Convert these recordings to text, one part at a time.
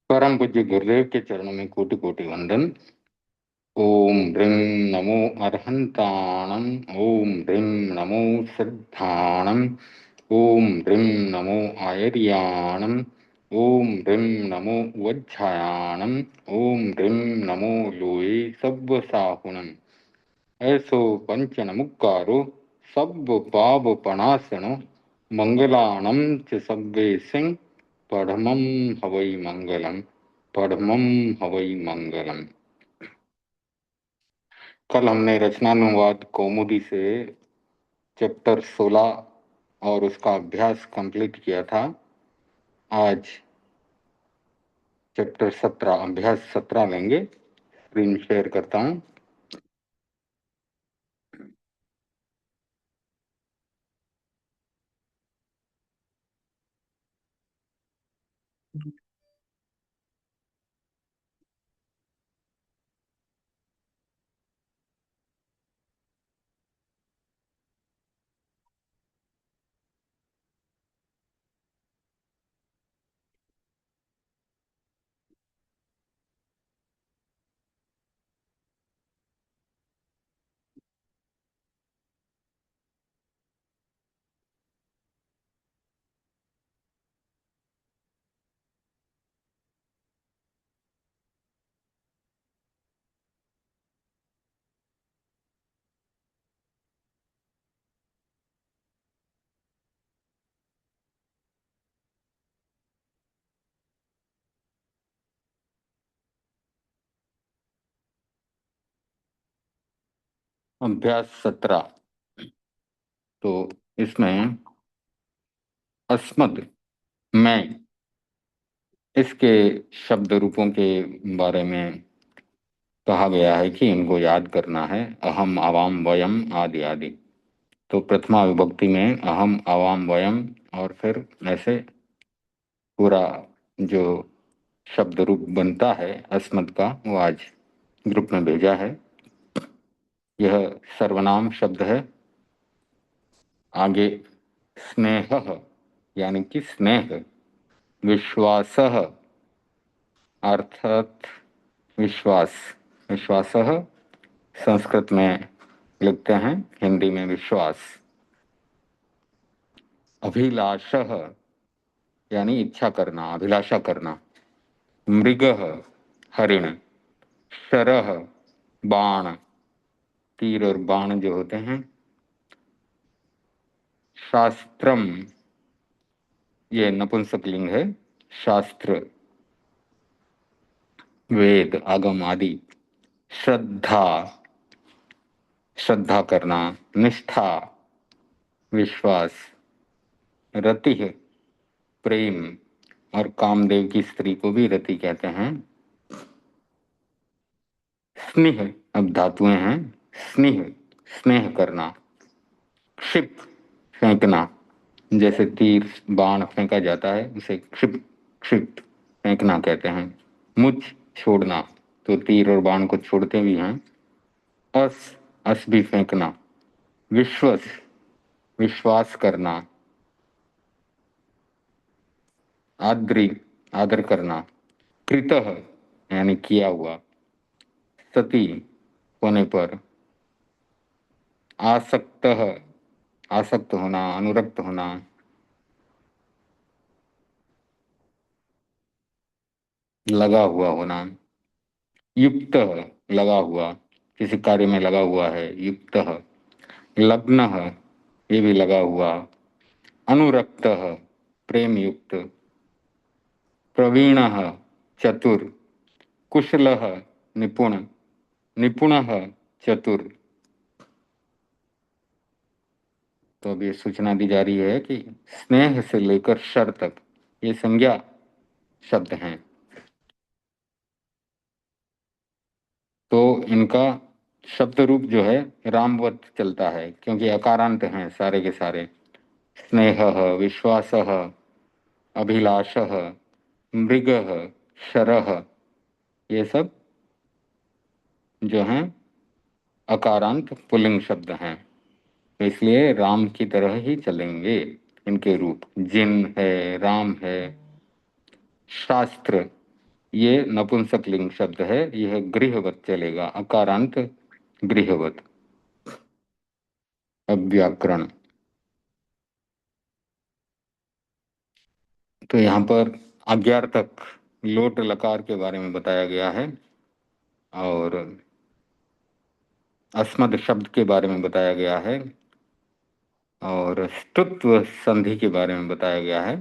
परम पूज्य गुरुदेव के चरणों में कोटि कोटि वंदन। ओम ह्रीं नमो अर्हंताणं। ओम ह्रीं नमो सिद्धाणं। ओम ह्रीं नमो आयर्याणं। ओम ह्रीं नमो वज्झायाणं। ओम ह्रीं नमो लोये सव्वसाहुणम्। ऐसो पंचन मुक्कारो सब्ब पाप पणासनो मंगलाणं च सब्बे सिंह पढ़मं हवै मंगलम। पढ़मं हवै मंगलम। कल हमने रचनानुवाद कौमुदी से चैप्टर 16 और उसका अभ्यास कंप्लीट किया था। आज चैप्टर 17 अभ्यास 17 लेंगे। स्क्रीन शेयर करता हूं। अभ्यास 17। तो इसमें अस्मद, मैं, इसके शब्द रूपों के बारे में कहा गया है कि इनको याद करना है। अहम, आवाम, वयम आदि आदि। तो प्रथमा विभक्ति में अहम, आवाम, वयम और फिर ऐसे पूरा जो शब्द रूप बनता है अस्मद का, वो आज ग्रुप में भेजा है। यह सर्वनाम शब्द है। आगे स्नेह यानी कि स्नेह, विश्वास अर्थात विश्वास, विश्वास संस्कृत में लिखते हैं, हिंदी में विश्वास। अभिलाष यानी इच्छा करना, अभिलाषा करना। मृग हरिण। शरह बाण, तीर और बाण जो होते हैं। शास्त्रम, ये नपुंसकलिंग है। शास्त्र, वेद, आगम आदि। श्रद्धा, श्रद्धा करना। निष्ठा, विश्वास। रति, प्रेम, और कामदेव की स्त्री को भी रति कहते हैं। स्नेह, अब धातुएं हैं। स्नेह, स्नेह करना। क्षिप, फेंकना। जैसे तीर बाण फेंका जाता है उसे क्षिप, क्षिप फेंकना कहते हैं। मुझ, छोड़ना, तो तीर और बाण को छोड़ते भी हैं। अस, अस भी फेंकना। विश्वस, विश्वास करना। आद्रि, आदर करना। कृतः यानी किया हुआ। सती, होने पर। आसक्त, आसक्त होना, अनुरक्त होना। लगा हुआ होना। युक्त, लगा हुआ, किसी कार्य में लगा हुआ है, युक्त। लग्न, ये भी लगा हुआ। अनुरक्त, प्रेम युक्त। प्रवीण, चतुर। कुशल, निपुण। निपुण, चतुर। तो अब ये सूचना दी जा रही है कि स्नेह से लेकर शर तक ये संज्ञा शब्द हैं। तो इनका शब्द रूप जो है रामवत चलता है, क्योंकि अकारांत हैं सारे के सारे। स्नेह, विश्वास, अभिलाष, मृग, शरह, ये सब जो हैं अकारांत पुल्लिंग शब्द हैं। तो इसलिए राम की तरह ही चलेंगे इनके रूप। जिन है, राम है। शास्त्र, ये नपुंसकलिंग शब्द है, यह गृहवत चलेगा, अकारांत गृहवत। अब व्याकरण, तो यहाँ पर आज्ञार्थक लोट लकार के बारे में बताया गया है, और अस्मद शब्द के बारे में बताया गया है, और स्तुत्व संधि के बारे में बताया गया है।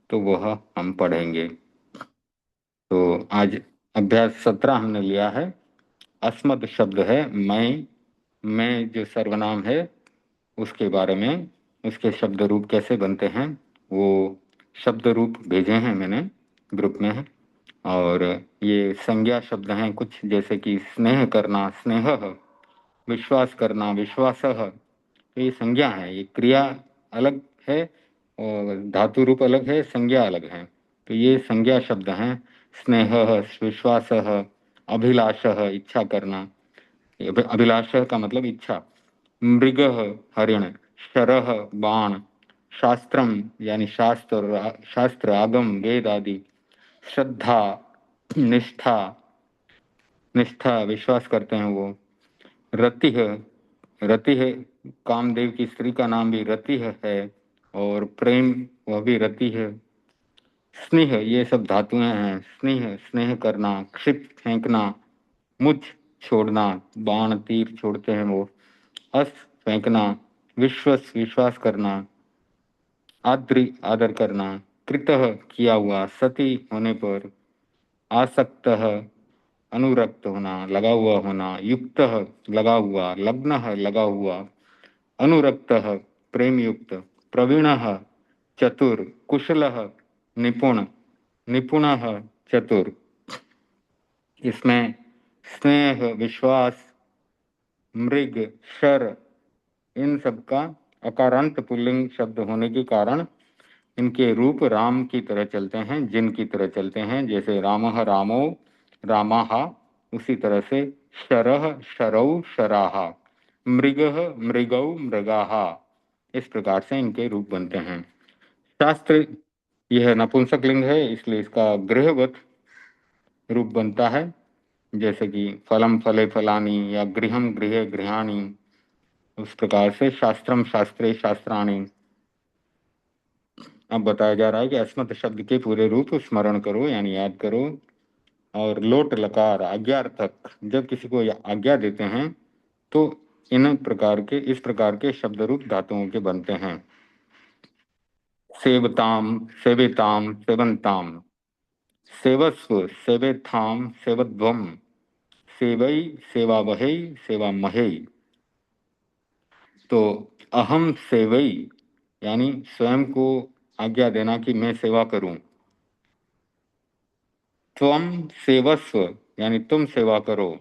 तो वह हम पढ़ेंगे। तो आज अभ्यास 17 हमने लिया है। अस्मद शब्द है मैं जो सर्वनाम है उसके बारे में, उसके शब्द रूप कैसे बनते हैं, वो शब्द रूप भेजे हैं मैंने ग्रुप में है। और ये संज्ञा शब्द हैं कुछ, जैसे कि स्नेह करना, स्नेह, विश्वास करना, विश्वासः। तो ये संज्ञा है, ये क्रिया अलग है और धातु रूप अलग है, संज्ञा अलग है। तो ये संज्ञा शब्द हैं। स्नेह, विश्वासः, अभिलाषः, इच्छा करना। अभिलाषः का मतलब इच्छा। मृगः, हरिण। शरः, बाण। शास्त्रम यानी शास्त्र, शास्त्र, आगम, वेद आदि। श्रद्धा, निष्ठा, निष्ठा विश्वास करते हैं वो। रतिः, रति है, कामदेव की स्त्री का नाम भी रति है, और प्रेम वह भी रति है। स्नेह, ये सब धातुएं हैं। स्नेह, स्नेह करना, क्षिप फेंकना, मुझ छोड़ना, बाण तीर छोड़ते हैं वो। अस फेंकना, विश्वस विश्वास करना, आद्रि आदर करना, कृतः किया हुआ, सती होने पर, आसक्त अनुरक्त होना, लगा हुआ होना, युक्त लगा हुआ, लग्न लगा हुआ, अनुरक्त प्रेम युक्त, प्रवीण चतुर, कुशल निपुण, निपुण चतुर। इसमें स्नेह, विश्वास, मृग, शर, इन सब का अकारांत पुल्लिंग शब्द होने के कारण इनके रूप राम की तरह चलते हैं, जिन की तरह चलते हैं। जैसे रामः रामो, रामाहा, उसी तरह से शरः शरौ, शराहा, मृगः मृगौ, मृगाहा। इस प्रकार से इनके रूप बनते हैं। शास्त्र, यह नपुंसक लिंग है, इसलिए इसका गृहवत रूप बनता है। जैसे कि फलम फले फलानी, या गृहम गृहे गृहाणी। उस प्रकार से शास्त्रम शास्त्रे शास्त्राणी। अब बताया जा रहा है कि अस्मत् शब्द के पूरे रूप स्मरण करो, यानी याद करो। और लोट लकार आज्ञार्थक, जब किसी को आज्ञा देते हैं तो इन प्रकार के, इस प्रकार के शब्द रूप धातुओं के बनते हैं। सेवताम, सेविताम, सेवंताम। सेवस्व, सेवेथाम, सेवध्वम। सेवई, सेवावहै, सेवामहै। तो अहम सेवई, यानी स्वयं को आज्ञा देना कि मैं सेवा करूं। त्वम सेवस्व, यानी तुम सेवा करो।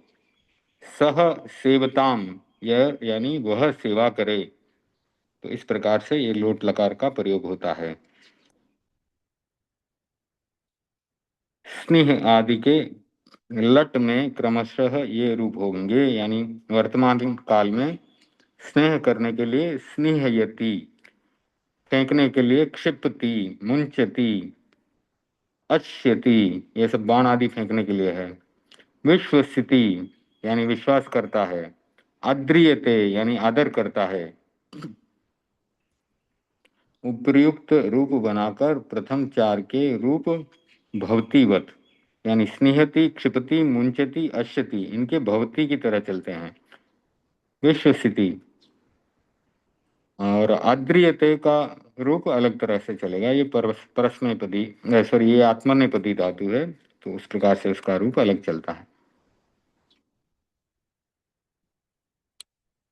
सह सेवताम, यह यानी वह सेवा करे। तो इस प्रकार से ये लोट लकार का प्रयोग होता है। स्नेह आदि के लट में क्रमशः ये रूप होंगे, यानी वर्तमान काल में स्नेह करने के लिए स्नेहयति, फेंकने के लिए क्षिपति, मुंचति, अश्यति, ये सब बाण आदि फेंकने के लिए है। विश्वसिति, यानी विश्वास करता है। आद्रियते, यानी आदर करता है। उपर्युक्त रूप बनाकर प्रथम चार के रूप भवतीवत, यानी स्नेहति, क्षिपति, मुंचति, अश्यति, इनके भवती की तरह चलते हैं। विश्वसिति और आद्रियते का रूप अलग तरह से चलेगा। ये परस्मैपदी, सॉरी, ये आत्मनेपदी धातु है, तो उस प्रकार से उसका रूप अलग चलता है।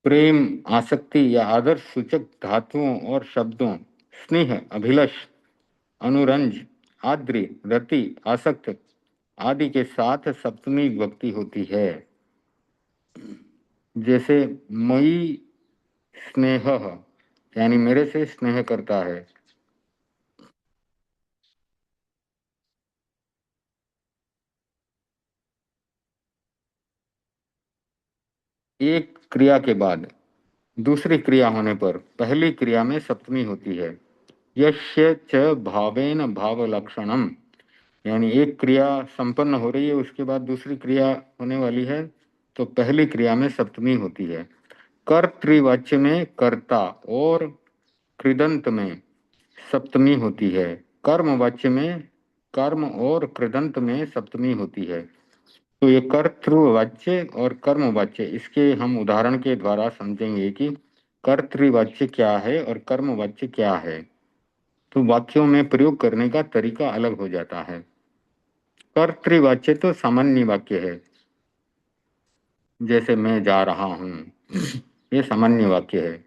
प्रेम, आसक्ति या आदर्श सूचक धातुओं और शब्दों स्नेह, अभिलष, अनुरंज, आद्रि, रति, आसक्त आदि के साथ सप्तमी विभक्ति होती है। जैसे मई स्नेह, यानी मेरे से स्नेह करता है। एक क्रिया के बाद दूसरी क्रिया होने पर पहली क्रिया में सप्तमी होती है। यस्य च भावेन भाव लक्षणम, यानी एक क्रिया संपन्न हो रही है, उसके बाद दूसरी क्रिया होने वाली है, तो पहली क्रिया में सप्तमी होती है। कर्तृवाच्य में कर्ता और कृदंत में सप्तमी होती है। कर्म वाच्य में कर्म और कृदंत में सप्तमी होती है। तो ये कर्तृवाच्य और कर्म वाच्य, इसके हम उदाहरण के द्वारा समझेंगे कि कर्तृवाच्य क्या है और कर्म वाच्य क्या है। तो वाक्यों में प्रयोग करने का तरीका अलग हो जाता है। कर्तृवाच्य तो सामान्य वाक्य है, जैसे मैं जा रहा हूँ, ये सामान्य वाक्य है।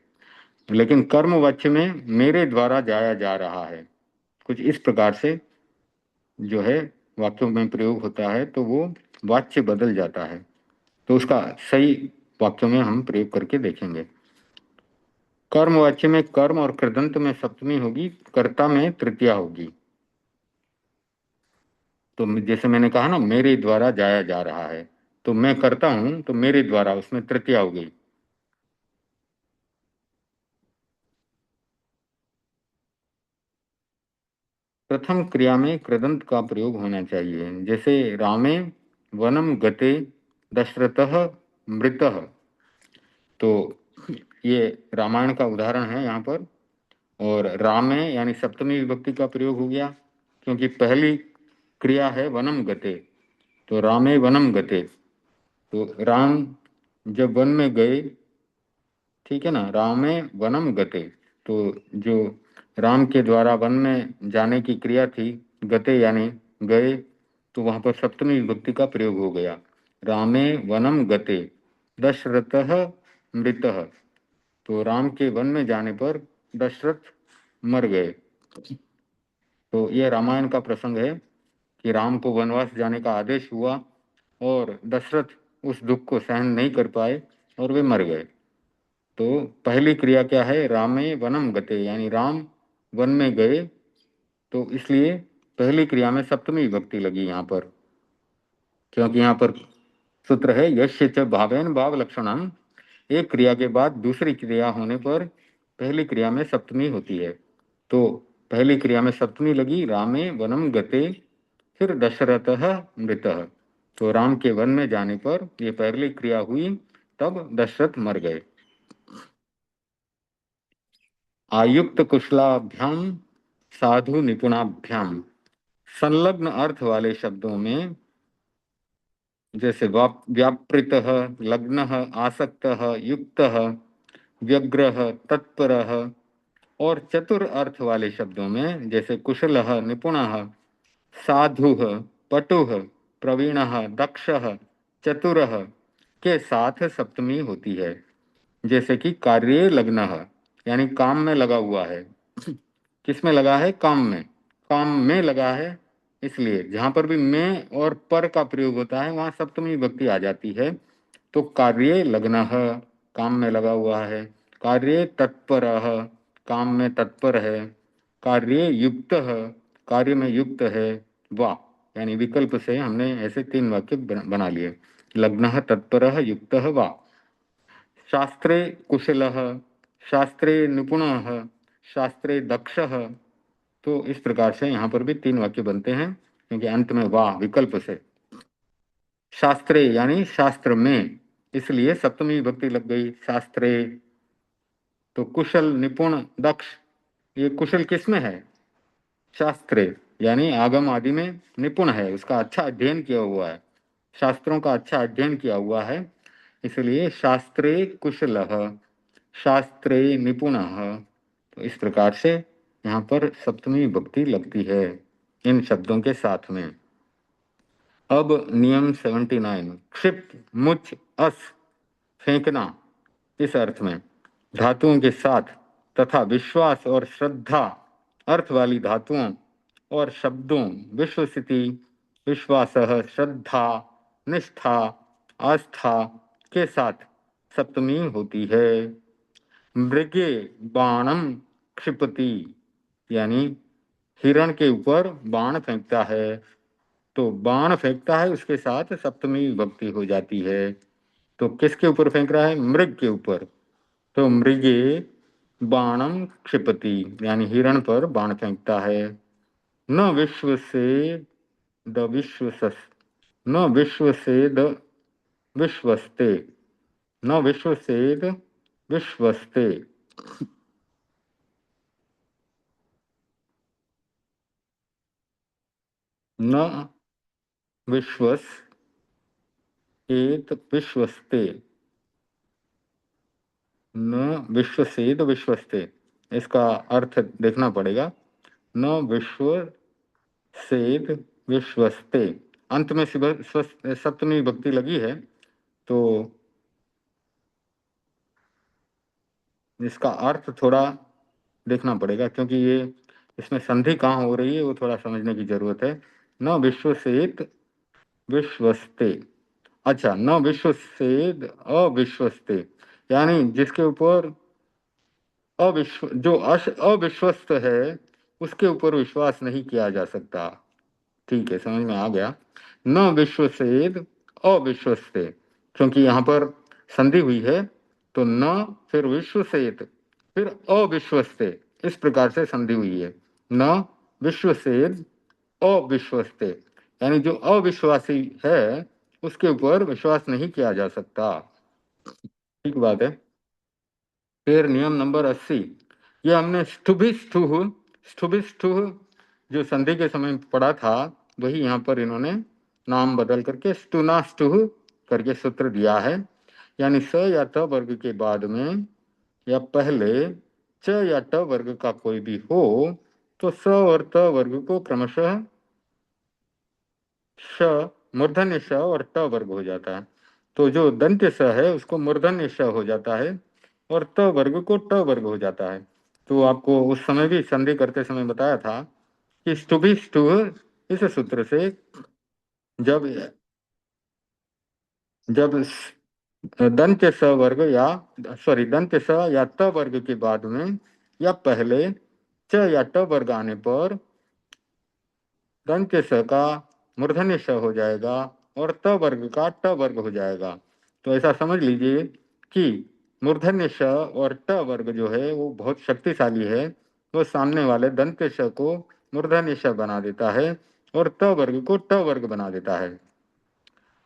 लेकिन कर्म वाच्य में मेरे द्वारा जाया जा रहा है, कुछ इस प्रकार से जो है वाक्यों में प्रयोग होता है, तो वो वाच्य बदल जाता है। तो उसका सही वाक्यों में हम प्रयोग करके देखेंगे। कर्म वाच्य में कर्म और कृदंत में सप्तमी होगी, कर्ता में तृतीया होगी। तो जैसे मैंने कहा ना, मेरे द्वारा जाया जा रहा है, तो मैं करता हूं तो मेरे द्वारा, उसमें तृतीया हो गई। प्रथम क्रिया में कृदंत का प्रयोग होना चाहिए, जैसे रामे वनम गते दशरथः मृतः। तो ये रामायण का उदाहरण है यहाँ पर। और रामे यानी सप्तमी विभक्ति का प्रयोग हो गया, क्योंकि पहली क्रिया है वनम गते, तो रामे वनम गते, तो राम जब वन में गए, ठीक है ना, रामे वनम गते, तो जो राम के द्वारा वन में जाने की क्रिया थी, गते यानी गए, तो वहां पर सप्तमी विभक्ति का प्रयोग हो गया। रामे वनम गते दशरथः मृतः, तो राम के वन में जाने पर दशरथ मर गए। तो यह रामायण का प्रसंग है कि राम को वनवास जाने का आदेश हुआ और दशरथ उस दुख को सहन नहीं कर पाए और वे मर गए। तो पहली क्रिया क्या है, रामे वनम गते, यानी राम वन में गए, तो इसलिए पहली क्रिया में सप्तमी विभक्ति लगी यहाँ पर, क्योंकि यहाँ पर सूत्र है यश्य च भावेन भाव लक्षणम। एक क्रिया के बाद दूसरी क्रिया होने पर पहली क्रिया में सप्तमी होती है। तो पहली क्रिया में सप्तमी लगी, रामे वनम गते, फिर दशरथः मृतः, तो राम के वन में जाने पर ये पहली क्रिया हुई, तब दशरथ मर गए। आयुक्त कुशलाभ्याम साधु निपुणाभ्याम, संलग्न अर्थ वाले शब्दों में, जैसे व्यापृतः, लग्नः, आसक्तः, युक्तः, व्यग्रः, तत्परः, और चतुर अर्थ वाले शब्दों में, जैसे कुशलः, निपुणः, साधुः, पटुः, प्रवीणः, दक्षः, चतुरः के साथ सप्तमी होती है। जैसे कि कार्ये लग्नः, यानी काम में लगा हुआ है। किस में लगा है, काम में, काम में लगा है, इसलिए जहां पर भी में और पर का प्रयोग होता है वहां सप्तमी विभक्ति आ जाती है। तो कार्ये लग्नः, काम में लगा हुआ है। कार्ये तत्परः, काम में तत्पर है। कार्ये युक्तः, कार्य में युक्त है। वाह, यानी विकल्प से हमने ऐसे तीन वाक्य बना लिए, लग्नः, तत्परः, युक्तः, वाह। शास्त्रे कुशलः, शास्त्रे निपुणः, शास्त्रे दक्षः। तो इस प्रकार से यहाँ पर भी तीन वाक्य बनते हैं, क्योंकि अंत में वाह विकल्प से। शास्त्रे यानी शास्त्र में, इसलिए सप्तमी विभक्ति लग गई, शास्त्रे। तो कुशल, निपुण, दक्ष, ये कुशल किस में है, शास्त्रे, यानी आगम आदि में निपुण है, उसका अच्छा अध्ययन किया हुआ है, शास्त्रों का अच्छा अध्ययन किया हुआ है, इसलिए शास्त्रे कुशलः, शास्त्रे निपुणः। तो इस प्रकार से यहाँ पर सप्तमी विभक्ति लगती है इन शब्दों के साथ में। अब नियम 79, क्षिप्त, मुच, अस, फेंकना, इस अर्थ में धातुओं के साथ तथा विश्वास और श्रद्धा अर्थ वाली धातुओं और शब्दों विश्वसिति, विश्वासः, श्रद्धा, निष्ठा, आस्था के साथ सप्तमी होती है। मृगे बाणम क्षिपति, यानी हिरण के ऊपर बाण फेंकता है, तो बाण फेंकता है उसके साथ सप्तमी विभक्ति हो जाती है। तो किसके ऊपर फेंक रहा है, मृग के ऊपर। तो मृगे बाणम क्षिपति, यानी हिरण पर बाण फेंकता है। न विश्व से द विश्वसस, न विश्व से द विश्वस्ते, न विश्व से द विश्वस्ते, न विश्वस एत विश्वस्ते, न विश्वसेद विश्वस्ते, इसका अर्थ देखना पड़ेगा। न विश्व सेद विश्वस्ते, अंत में सप्तमी विभक्ति लगी है, तो इसका अर्थ थोड़ा देखना पड़ेगा, क्योंकि ये इसमें संधि कहाँ हो रही है वो थोड़ा समझने की जरूरत है। न विश्व सेत विश्वस्ते, अच्छा, न विश्व सेद अविश्वस्ते, यानी जिसके ऊपर जो अविश्वस्त है उसके ऊपर विश्वास नहीं किया जा सकता। ठीक है, समझ में आ गया। न विश्वसेद अविश्वस्ते, क्योंकि यहाँ पर संधि हुई है, तो न फिर विश्वसेद फिर अविश्वस्ते, इस प्रकार से संधि हुई है। न विश्वसेद अविश्वस्ते, यानी जो अविश्वासी है उसके ऊपर विश्वास नहीं किया जा सकता। ठीक बात है। फिर नियम नंबर 80, ये हमने स्टुभिस्थुह जो संधि के समय पढ़ा था, वही यहाँ पर इन्होंने नाम बदल करके स्टुनास्टुह करके सूत्र दिया है। यानी स या त वर्ग के बाद में या पहले च या ट वर्ग का कोई भी हो तो स और त वर्ग को क्रमशः श मूर्धन्य श और ट वर्ग हो जाता है। तो जो दंत्य स है उसको मूर्धन्य श हो जाता है और त वर्ग को ट वर्ग हो जाता है। तो आपको उस समय भी संधि करते समय बताया था कि स्टुभि स्टुह इस सूत्र से जब जब दंत्य स वर्ग या दंत्य स या त वर्ग के बाद में या पहले च या ट वर्ग आने पर दंत्य स का मूर्धन्य श हो जाएगा और त वर्ग का ट वर्ग हो जाएगा। तो ऐसा समझ लीजिए कि मूर्धन्य श और ट वर्ग जो है वो बहुत शक्तिशाली है, वो सामने वाले दंत्य श को मूर्धन्य श बना देता है और त वर्ग को ट वर्ग बना देता है।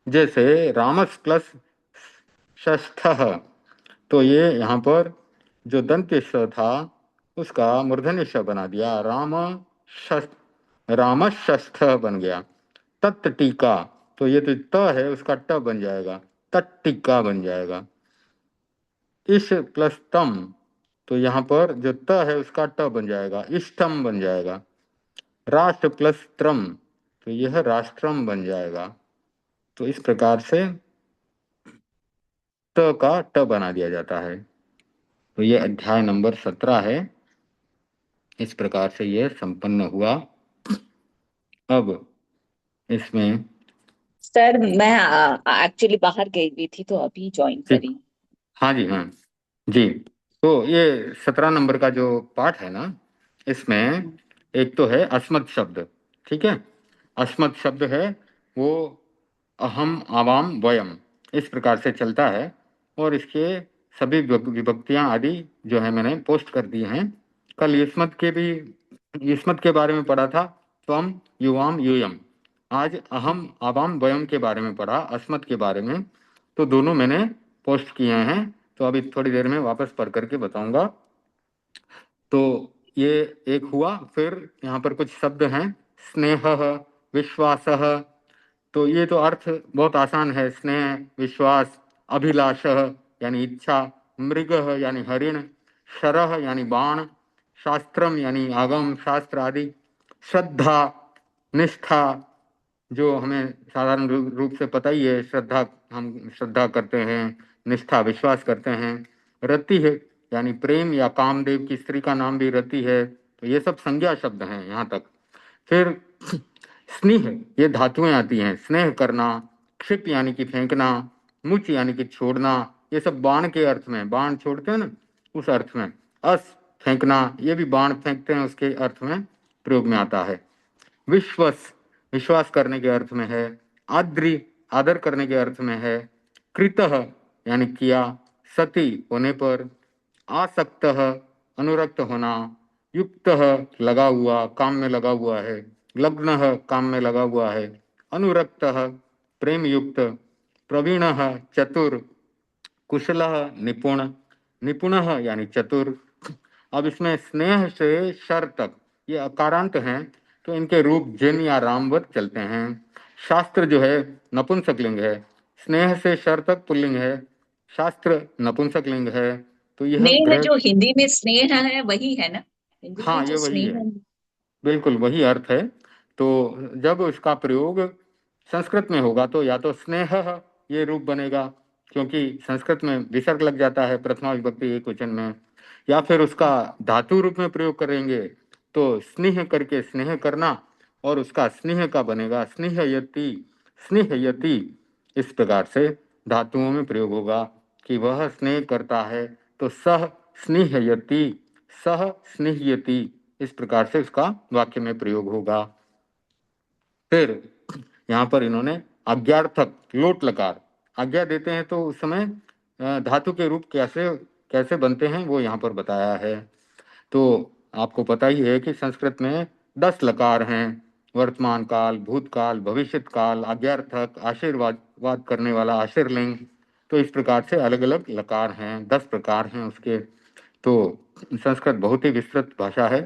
जैसे रामस प्लस षष्ठ, तो ये यहाँ पर जो दंत्य श था उसका मूर्धन्य श बना दिया, रामशस्थ बन गया। तत् टीका, तो ये तो त है उसका ट बन जाएगा, तट्टिका बन जाएगा। इश प्लस तम, तो यहाँ पर जो त है उसका ट बन जाएगा, इष्टम बन जाएगा। राष्ट्र प्लस त्रम, तो यह राष्ट्रम बन जाएगा। तो इस प्रकार से त का ट बना दिया जाता है। तो ये अध्याय नंबर 17 है। इस प्रकार से यह संपन्न हुआ। अब इसमें सर मैं एक्चुअली बाहर गई हुई थी तो अभी ज्वाइन ठीक, करी। हाँ जी, हाँ जी। तो ये 17 नंबर का जो पाठ है ना, इसमें एक तो है अस्मत् शब्द। ठीक है, अस्मत् शब्द है वो अहम आवाम वयम इस प्रकार से चलता है, और इसके सभी विभक्तियां आदि जो है मैंने पोस्ट कर दी हैं। कल युष्मत के बारे में पढ़ा था, त्वम युवाम यूयम। आज अहम आवाम वयम के बारे में पढ़ा, अस्मत् के बारे में। तो दोनों मैंने पोस्ट किए हैं, तो अभी थोड़ी देर में वापस पढ़ करके बताऊंगा। तो ये एक हुआ। फिर यहाँ पर कुछ शब्द हैं, स्नेह, विश्वास। तो ये तो अर्थ बहुत आसान है, स्नेह, विश्वास, अभिलाष यानी इच्छा, मृग यानी हरिण, शरह यानी बाण, शास्त्रम यानी आगम शास्त्र आदि, श्रद्धा, निष्ठा, जो हमें साधारण रूप से पता ही है, श्रद्धा, हम श्रद्धा करते हैं, निष्ठा विश्वास करते हैं। रति है यानी प्रेम, या कामदेव की स्त्री का नाम भी रति है। तो ये सब संज्ञा शब्द हैं यहाँ तक। फिर स्नेह, ये धातुएं आती हैं, स्नेह करना, क्षिप यानी कि फेंकना, मुच यानी कि छोड़ना, ये सब बाण के अर्थ में, बाण छोड़ते हैं ना उस अर्थ में। अस, फेंकना, ये भी बाण फेंकते हैं उसके अर्थ में प्रयोग में आता है। विश्वस, विश्वास करने के अर्थ में है। आद्रि, आदर करने के अर्थ में है। कृतः यानी किया, सती होने पर, आसक्त, अनुरक्त होना, युक्त, लगा हुआ, काम में लगा हुआ है, लग्न, काम में लगा हुआ है, अनुरक्त, प्रेम युक्त, प्रवीण, चतुर, कुशल, निपुण, निपुण यानी चतुर। अब इसमें स्नेह से शर तक ये अकारांत हैं, तो इनके रूप जिन या रामवत चलते हैं। शास्त्र जो है नपुंसकलिंग है, स्नेह से शर तक पुल्लिंग है, शास्त्र नपुंसकलिंग है। तो यह स्नेह ग्रह, जो हिंदी में स्नेह है वही है ना? हिंदी में हाँ ये जो वही स्नेह है, है। बिल्कुल वही अर्थ है। तो जब उसका प्रयोग संस्कृत में होगा तो या तो स्नेह ये रूप बनेगा, क्योंकि संस्कृत में विसर्ग लग जाता है प्रथमा विभक्ति एक वचन में, या फिर उसका धातु रूप में प्रयोग करेंगे तो स्नेह करके स्नेह करना, और उसका स्नेह का बनेगा स्नेहयति, स्नेहयति। इस प्रकार से धातुओं में प्रयोग होगा कि वह स्नेह करता है, तो सह स्नेहयति, सह स्नेहयति, इस प्रकार से उसका वाक्य में प्रयोग होगा। फिर यहाँ पर इन्होंने आज्ञार्थक लोट लकार, आज्ञा देते हैं तो उस समय धातु के रूप कैसे कैसे बनते हैं वो यहाँ पर बताया है। तो आपको पता ही है कि संस्कृत में 10 लकार हैं, वर्तमान काल, भूतकाल, भविष्यत काल, आज्ञार्थक, आशीर्वाद वाद करने वाला आशीर्लिंग। तो इस प्रकार से अलग अलग लकार हैं, 10 प्रकार हैं उसके। तो संस्कृत बहुत ही विस्तृत भाषा है।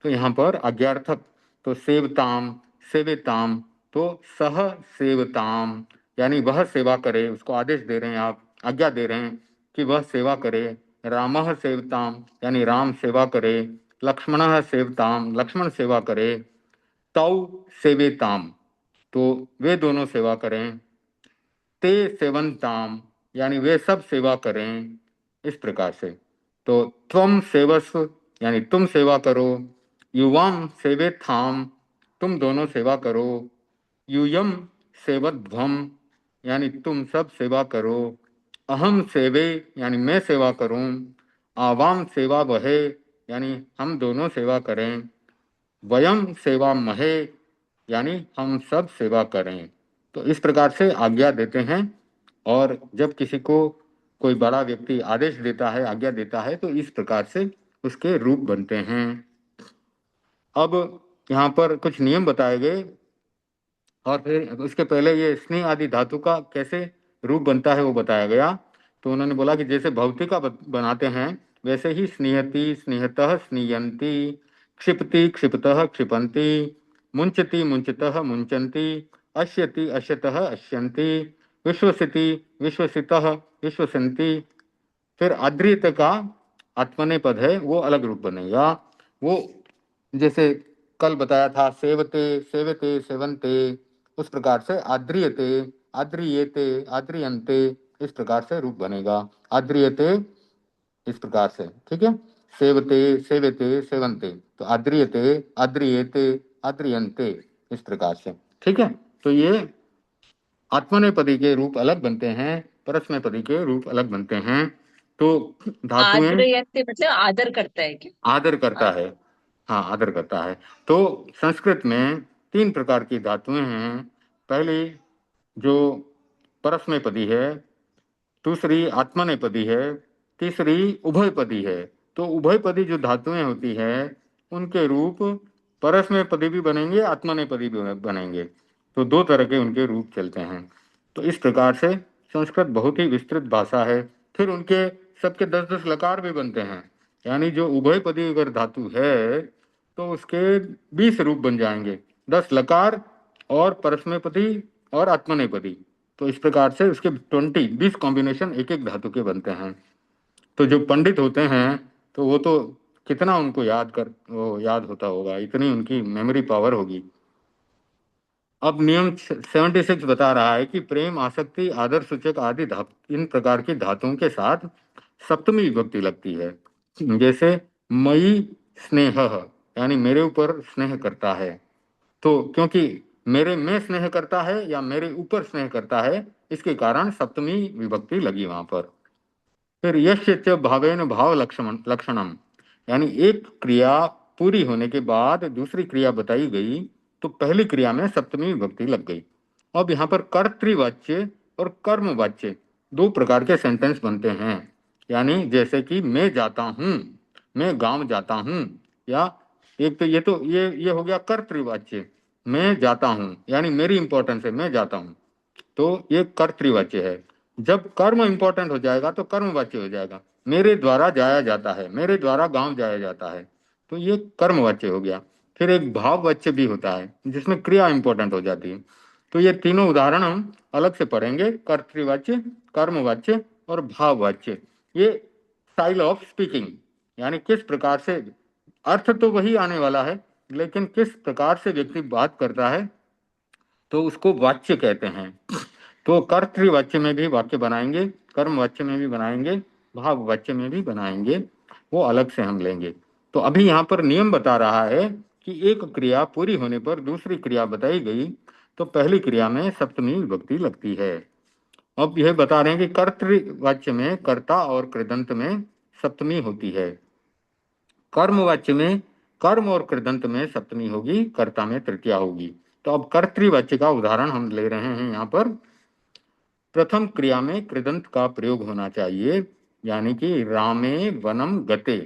तो यहाँ पर आज्ञार्थक, तो सेवताम, सेवेताम, तो सह सेवताम, यानी वह सेवा करे, उसको आदेश दे रहे हैं आप, आज्ञा दे रहे हैं कि वह सेवा करे। रामः सेवताम, यानी राम सेवा करे। लक्ष्मणः सेवताम, लक्ष्मण सेवा करे। तौ सेवेताम, तो वे दोनों सेवा करें। ते सेवंताम, यानी वे सब सेवा करें। इस प्रकार से तो त्वम सेवस्व, यानी तुम सेवा करो। युवाम सेवेथाम, तुम दोनों सेवा करो। यूयम सेवध्वम, यानी तुम सब सेवा करो। अहम सेवे, यानी मैं सेवा करूं। आवाम सेवा वहे, यानी हम दोनों सेवा करें। वयम सेवा महे, यानी हम सब सेवा करें। तो इस प्रकार से आज्ञा देते हैं, और जब किसी को कोई बड़ा व्यक्ति आदेश देता है, आज्ञा देता है, तो इस प्रकार से उसके रूप बनते हैं। अब यहाँ पर कुछ नियम बताए गए, और फिर उसके पहले ये स्नेह आदि धातु का कैसे रूप बनता है वो बताया गया। तो उन्होंने बोला कि जैसे भौतिका बनाते हैं वैसे ही स्नेहति, स्नेहतः, स्नीयंती, क्षिपति, क्षिपतः, क्षिपंती, मुंचति, मुंचतः, मुंचन्ति, अश्यति, अश्यतः, अश्यन्ति, विश्वसिति, विश्वसितः, विश्वसन्ति। फिर आद्रियत का आत्मनेपद है वो अलग रूप बनेगा। वो जैसे कल बताया था सेवते, सेवते, सेवन्ते, उस प्रकार से आद्रियते, आद्रियेते, आद्रियन्ते, इस प्रकार से रूप बनेगा। आद्रियते इस प्रकार से, ठीक है। सेवते, सेवते, सेवन्ते, तो आद्रियते, आद्रियेते, आद्रियन्ते, इस प्रकार से, ठीक है। तो ये आत्मनेपदी के रूप अलग बनते हैं, परस्मैपदी के रूप अलग बनते हैं। तो धातुएं, आद्रयते मतलब आदर करता है क्या? आदर करता आदर। है, हाँ आदर करता है। तो संस्कृत में 3 प्रकार की धातुएं हैं। पहली जो परस्मैपदी है, दूसरी आत्मनेपदी है, तीसरी उभयपदी है। तो उभयपदी जो धातुएं होती है उनके रूप परस्मैपदी भी बनेंगे, आत्मनेपदी भी बनेंगे। तो 2 तरह के उनके रूप चलते हैं। तो इस प्रकार से संस्कृत बहुत ही विस्तृत भाषा है। फिर उनके सबके 10-10 लकार भी बनते हैं, यानी जो उभयपदी अगर धातु है तो उसके 20 रूप बन जाएंगे, 10 लकार और परस्मैपदी और आत्मनेपदी। तो इस प्रकार से उसके 20 कॉम्बिनेशन एक एक धातु के बनते हैं। तो जो पंडित होते हैं तो वो तो कितना उनको याद होता होगा, इतनी उनकी मेमोरी पावर होगी। अब नियम 76 बता रहा है कि प्रेम, आसक्ति, आदर सूचक आदि इन प्रकार की धातुओं के साथ सप्तमी विभक्ति लगती है। जैसे मई स्नेह, यानी मेरे ऊपर स्नेह करता है। तो क्योंकि मेरे में स्नेह करता है या मेरे ऊपर स्नेह करता है, इसके कारण सप्तमी विभक्ति लगी वहां पर। फिर यश्य च भावेन भाव लक्षणम, यानी एक क्रिया पूरी होने के बाद दूसरी क्रिया बताई गई तो पहली क्रिया में सप्तमी विभक्ति लग गई। अब यहाँ पर कर्तृवाच्य और कर्मवाच्य 2 प्रकार के सेंटेंस बनते हैं। यानी जैसे कि मैं जाता हूँ, मैं गांव जाता हूँ, या एक तो ये हो गया कर्तृवाच्य। मैं जाता हूँ यानी मेरी इंपॉर्टेंस है, मैं जाता हूँ, तो ये कर्तृवाच्य है। जब कर्म इंपॉर्टेंट हो जाएगा तो कर्मवाच्य हो जाएगा। मेरे द्वारा जाया जाता है, मेरे द्वारा गांव जाया जाता है, तो ये कर्मवाच्य हो गया। फिर एक भाववाच्य भी होता है जिसमें क्रिया इंपॉर्टेंट हो जाती है। तो ये तीनों उदाहरण हम अलग से पढ़ेंगे, कर्तृवाच्य, कर्मवाच्य और भाववाच्य। ये स्टाइल ऑफ स्पीकिंग, यानी किस प्रकार से, अर्थ तो वही आने वाला है, लेकिन किस प्रकार से व्यक्ति बात करता है तो उसको वाच्य कहते हैं। तो कर्तृवाच्य में भी वाक्य बनाएंगे, कर्म वाच्य में भी बनाएंगे, भाव वाच्य में भी बनाएंगे, वो अलग से हम लेंगे। तो अभी यहाँ पर नियम बता रहा है कि एक क्रिया पूरी होने पर दूसरी क्रिया बताई गई तो पहली क्रिया में सप्तमी विभक्ति लगती है। अब यह बता रहे हैं कि कर्तृवाच्य में कर्ता और कृदंत में सप्तमी होती है, कर्मवाच्य में कर्म और कृदंत में सप्तमी होगी, कर्ता में तृतीया होगी। तो अब कर्तृवाच्य का उदाहरण हम ले रहे हैं यहाँ पर। प्रथम क्रिया में कृदंत का प्रयोग होना चाहिए, यानी कि रामे वनम गते।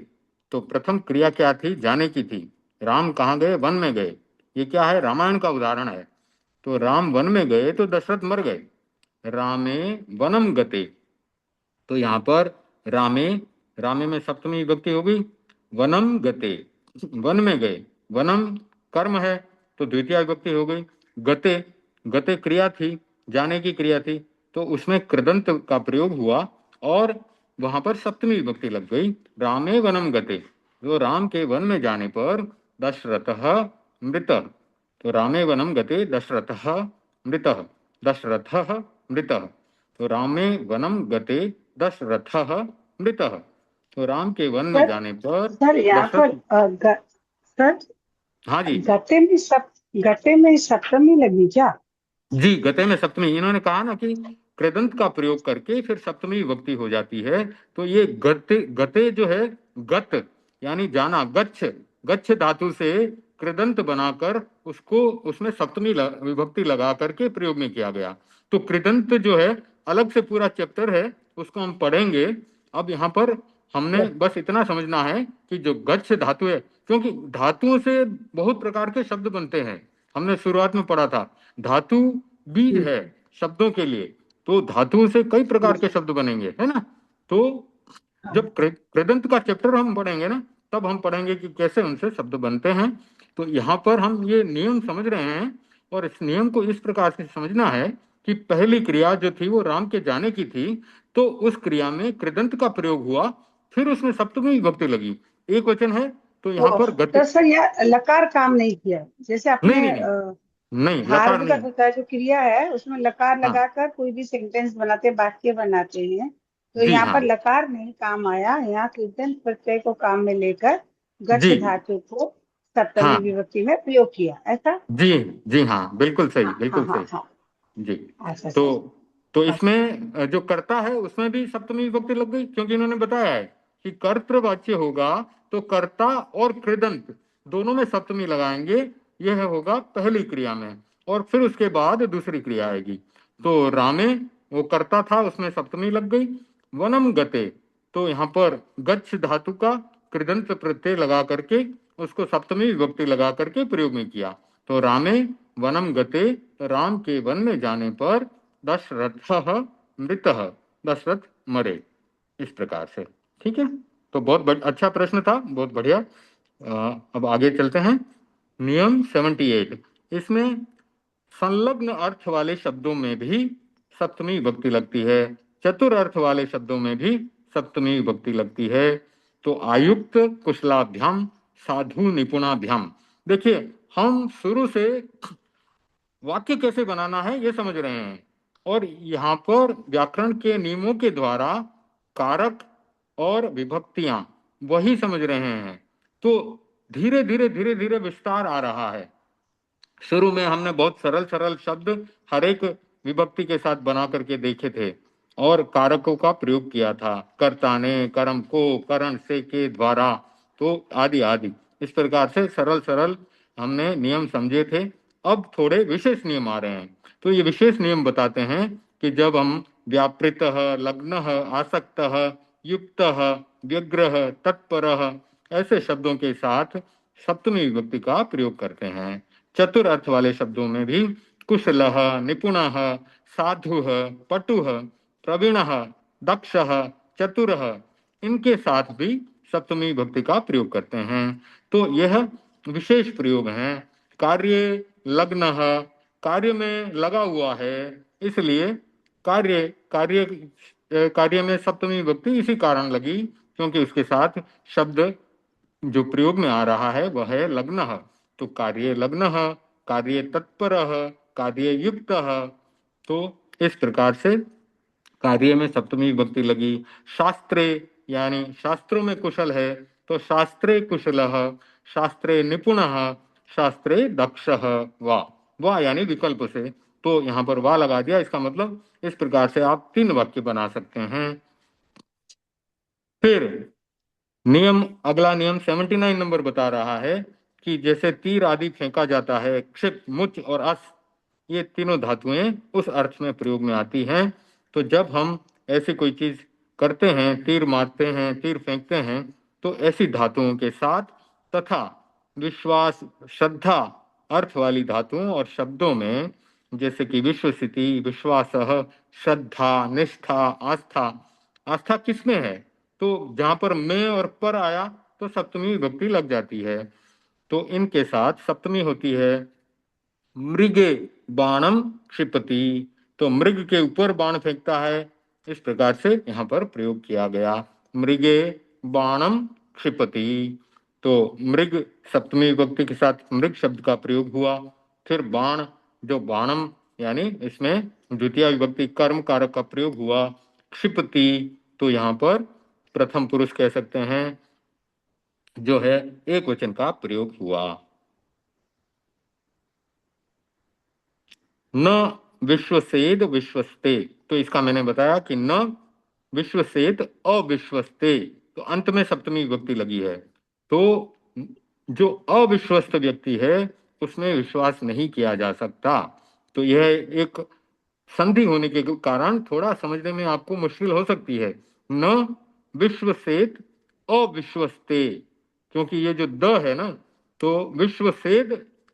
तो प्रथम क्रिया क्या थी, जाने की थी। राम कहाँ गए, वन में गए। ये क्या है, रामायण का उदाहरण है। तो राम वन में गए तो दशरथ मर गए। रामे वनम गते, तो यहाँ पर रामे, रामे में सप्तमी विभक्ति होगी। वनम गते, वन में गए, वनम कर्म है तो द्वितीय विभक्ति हो गई। गते, गते क्रिया थी, जाने की क्रिया थी, तो उसमें कृदंत का प्रयोग हुआ और वहां पर सप्तमी विभक्ति लग गई, रामे वनम गते। तो राम के वन में जाने पर दशरथ मृत। तो रामे वनम गते दशरथ मृत, दशरथ मृत। तो रामे वनम गते दशरथ मृत। तो राम के वन में सर जाने पर सर यहाँ पर दशरथ। सर हाँ जी, गते में सप्तमी लगी क्या? जी गते में सप्तमी, इन्होंने कहा ना कि कृदंत का प्रयोग करके फिर सप्तमी विभक्ति हो जाती है। तो ये गते, गते जो है, गत यानी जाना, गच्छ, गच्छ धातु से कृदंत बनाकर उसको उसमें सप्तमी विभक्ति लगा करके प्रयोग में किया गया। तो कृदंत जो है अलग से पूरा चैप्टर है, उसको हम पढ़ेंगे। अब यहाँ पर हमने बस इतना समझना है कि जो गच्छ धातु है, क्योंकि धातुओं से बहुत प्रकार के शब्द बनते हैं, हमने शुरुआत में पढ़ा था। धातु बीज है शब्दों के लिए, तो धातुओं से कई प्रकार के शब्द बनेंगे, है ना। तो जब कृदंत का चैप्टर हम पढ़ेंगे ना, तब हम पढ़ेंगे कि कैसे उनसे शब्द बनते हैं। तो यहाँ पर हम ये नियम समझ रहे हैं, और इस नियम को इस प्रकार से समझना है कि पहली क्रिया जो थी वो राम के जाने की थी, तो उस क्रिया में कृदंत का प्रयोग हुआ, फिर उसमें सप्तमी विभक्ति लगी, एक वचन है, तो यहाँ पर गति। तो सर यहाँ लकार काम नहीं किया, जैसे नहीं अपने नहीं नहीं, नहीं लकार भार्व नहीं। का जो क्रिया है उसमें लकार हाँ लगाकर कोई भी सेंटेंस बनाते, वाक्य बनाते हैं, तो जी यहाँ हाँ, पर लकार नहीं काम आया, यहाँ कृदंत प्रत्यय को काम में लेकर गच्छ जी धातु को सप्तमी हाँ, विभक्ति में प्रयोग किया, ऐसा? जी जी हाँ, बिल्कुल सही, हाँ हाँ बिल्कुल हाँ सही। हाँ। जी। अच्छा तो अच्छा तो अच्छा। इसमें जो कर्ता है उसमें भी सप्तमी विभक्ति लग गई, क्योंकि इन्होंने बताया है कि कर्तृवाच्य होगा तो कर्ता और कृदंत दोनों में सप्तमी लगाएंगे, यह होगा पहली क्रिया में, और फिर उसके बाद दूसरी क्रिया आएगी। तो रामे वो कर्ता था, उसमें सप्तमी लग गई। वनम गते, तो यहाँ पर गच्छ धातु का कृदंत प्रत्यय लगा करके उसको सप्तमी विभक्ति लगा करके प्रयोग में किया। तो रामे वनम गते, राम के वन में जाने पर दशरथ मृत, दशरथ मरे, इस प्रकार से। ठीक है, तो बहुत अच्छा प्रश्न था, बहुत बढ़िया। अब आगे चलते हैं। नियम 78, इसमें संलग्न अर्थ वाले शब्दों में भी सप्तमी विभक्ति लगती है, चतुर अर्थ वाले शब्दों में भी सप्तमी विभक्ति लगती है। तो आयुक्त कुशलाभ्याम, साधु निपुणाभ्याम। देखिए, हम शुरू से वाक्य कैसे बनाना है ये समझ रहे हैं, और यहाँ पर व्याकरण के नियमों के द्वारा कारक और विभक्तियां वही समझ रहे हैं। तो धीरे धीरे विस्तार आ रहा है। शुरू में हमने बहुत सरल सरल शब्द हर एक विभक्ति के साथ बना करके देखे थे, और कारकों का प्रयोग किया था, कर्ता ने, कर्म को, करण से, के द्वारा, तो आदि आदि, इस प्रकार से सरल सरल हमने नियम समझे थे। अब थोड़े विशेष नियम आ रहे हैं। तो ये विशेष नियम बताते हैं कि जब हम व्यापृत, लग्न, आसक्त, युक्तः, व्यग्रह, तत्परः ऐसे शब्दों के साथ सप्तमी विभक्ति का प्रयोग करते हैं। चतुर अर्थ वाले शब्दों में भी कुशलः, निपुणः, साधुः, पटुः, प्रवीणः, दक्षः, चतुरः इनके साथ भी सप्तमी विभक्ति का प्रयोग करते हैं। तो यह विशेष प्रयोग हैं। कार्य लग्नः, कार्य में लगा हुआ है, इसलिए कार्य कार्य कार्य में सप्तमी विभक्ति इसी कारण लगी क्योंकि उसके साथ शब्द जो प्रयोग में आ रहा है वह है लग्नः। तो कार्य लग्नः, कार्य तत्परः, कार्य युक्तः। तो इस प्रकार से कार्य में सप्तमी विभक्ति लगी। शास्त्रे यानी शास्त्रों में कुशल है तो शास्त्रे कुशलः, शास्त्रे निपुणः, शास्त्रे दक्षः। वा यानी विकल्प से, तो यहाँ पर वा लगा दिया। इसका मतलब इस प्रकार से आप 3 वाक्य बना सकते हैं। फिर नियम, अगला नियम 79 नंबर बता रहा है कि जैसे तीर आदि फेंका जाता है, क्षिप, मुच और अस ये तीनों धातुएं उस अर्थ में प्रयोग में आती हैं। तो जब हम ऐसी कोई चीज करते हैं, तीर मारते हैं, तीर फेंकते हैं, तो ऐसी धातुओं के साथ तथा विश्वास, श्रद्धा अर्थ वाली धातुओं और शब्दों में जैसे कि विश्वसिति, विश्वासः, श्रद्धा, निष्ठा, आस्था। आस्था किसमें है? तो जहां पर में और पर आया तो सप्तमी विभक्ति लग जाती है। तो इनके साथ सप्तमी होती है। मृगे बाणम क्षिपति, तो मृग के ऊपर बाण फेंकता है, इस प्रकार से यहाँ पर प्रयोग किया गया। मृगे बाणम क्षिपति, तो मृग सप्तमी विभक्ति के साथ मृग शब्द का प्रयोग हुआ। फिर बाण, जो बाणम यानी इसमें द्वितीय विभक्ति कर्म कारक का प्रयोग हुआ। क्षिपति, तो यहाँ पर प्रथम पुरुष कह सकते हैं, जो है एक वचन का प्रयोग हुआ। न विश्वसेद विश्वस्ते, तो इसका मैंने बताया कि न विश्वसेद अविश्वस्ते, तो अंत में सप्तमी विभक्ति लगी है। तो जो अविश्वस्त व्यक्ति है उसमें विश्वास नहीं किया जा सकता। तो यह एक संधि होने के कारण थोड़ा समझने में आपको मुश्किल हो सकती है। न विश्वसेद अविश्वस्ते, क्योंकि ये जो द है ना, तो विश्वसेद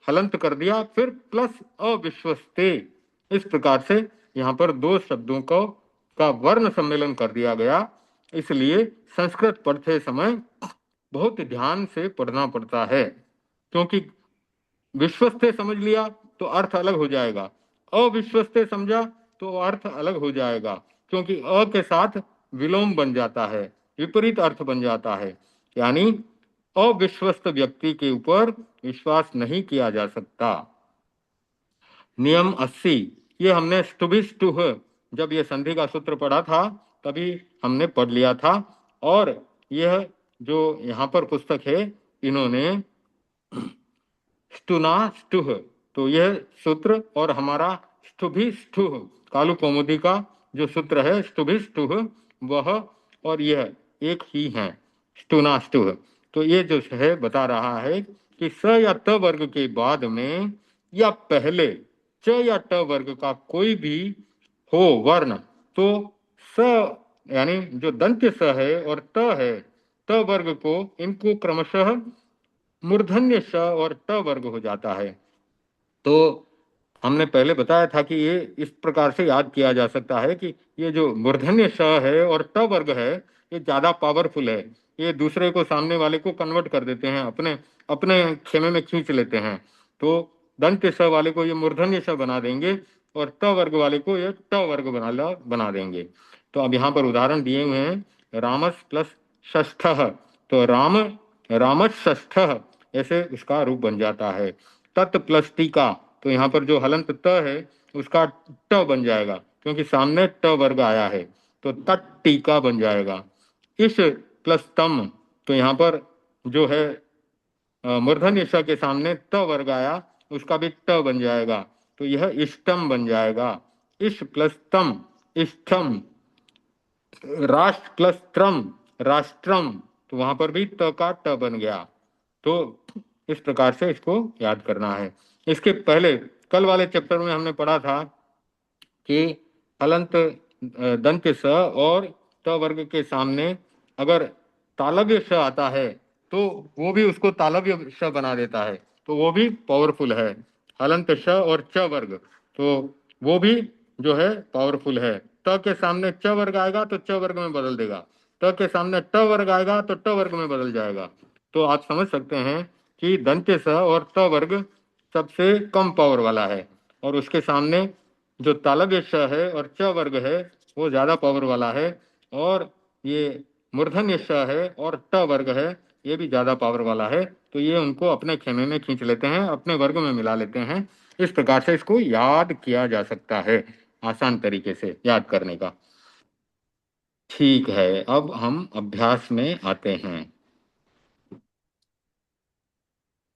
हलंत कर दिया, फिर प्लस अविश्वस्ते, इस प्रकार से यहाँ पर 2 शब्दों का वर्ण सम्मेलन कर दिया गया। इसलिए संस्कृत पढ़ते समय बहुत ध्यान से पढ़ना पड़ता है, क्योंकि विश्वस्ते समझ लिया तो अर्थ अलग हो जाएगा, अविश्वस्ते समझा तो अर्थ अलग हो जाएगा, क्योंकि अ के साथ विलोम बन जाता है, विपरीत अर्थ बन जाता है। यानी अविश्वस्त व्यक्ति के ऊपर विश्वास नहीं किया जा सकता। नियम 80, ये हमने स्टुभिस्तुः, जब ये संधि का सूत्र पढ़ा था तभी हमने पढ़ लिया था। और यह जो यहाँ पर पुस्तक है, इन्होंने स्टुना स्टुह, तो यह सूत्र और हमारा स्टुभिस्तुः कालू कौमुदी का जो सूत्र है स्टुभिस्तुः, वह और यह एक ही है, स्टुना स्टुह। तो ये जो है बता रहा है कि स या त वर्ग के बाद में या पहले च या ट वर्ग का कोई भी हो वर्ण, तो स यानी जो दंत्य स है और त है, त वर्ग को इनको क्रमशः मूर्धन्य श और ट वर्ग हो जाता है। तो हमने पहले बताया था कि ये इस प्रकार से याद किया जा सकता है कि ये जो मूर्धन्य श है और ट वर्ग है, ये ज्यादा पावरफुल है, ये दूसरे को, सामने वाले को कन्वर्ट कर देते हैं, अपने अपने खेमे में खींच लेते हैं। तो दंत्य स वाले को ये मूर्धन्य श बना देंगे और ट वर्ग वाले को ये ट वर्ग बना देंगे। तो अब यहाँ पर उदाहरण दिए हुए हैं, रामस प्लस षष्ठः, तो राम, रामस षष्ठः, ऐसे उसका रूप बन जाता है। तत् प्लस टीका, तो यहाँ पर जो हलंत त है उसका ट बन जाएगा, क्योंकि सामने ट वर्ग आया है, तो तत् टीका बन जाएगा। इस प्लस तम, तो यहाँ पर जो है मूर्धन्य श के सामने त वर्ग आया, उसका भी ट बन जाएगा, तो यह इष्टम बन जाएगा। इस प्लस तम इष्टम। राष्ट्र प्लस त्रम राष्ट्रम, तो वहां पर भी त का ट बन गया। तो इस प्रकार से इसको याद करना है। इसके पहले कल वाले चैप्टर में हमने पढ़ा था कि हलंत दंत्य स और त वर्ग के सामने अगर तालव्य श आता है तो वो भी उसको तालव्य श बना देता है, तो वो भी पावरफुल है। हलंत श और च वर्ग, तो वो भी जो है पावरफुल है। त के सामने च वर्ग आएगा तो च वर्ग में बदल देगा, त के सामने ट वर्ग आएगा तो ट वर्ग में बदल जाएगा। तो आप समझ सकते हैं कि दंत्य स और त वर्ग सबसे कम पावर वाला है, और उसके सामने जो तालव्य श है और च वर्ग है वो ज्यादा पावर वाला है, और ये मूर्धन्य श है और ट वर्ग है ये भी ज्यादा पावर वाला है। तो ये उनको अपने खेमे में खींच लेते हैं, अपने वर्ग में मिला लेते हैं। इस प्रकार से इसको याद किया जा सकता है, आसान तरीके से याद करने का। ठीक है, अब हम अभ्यास में आते हैं।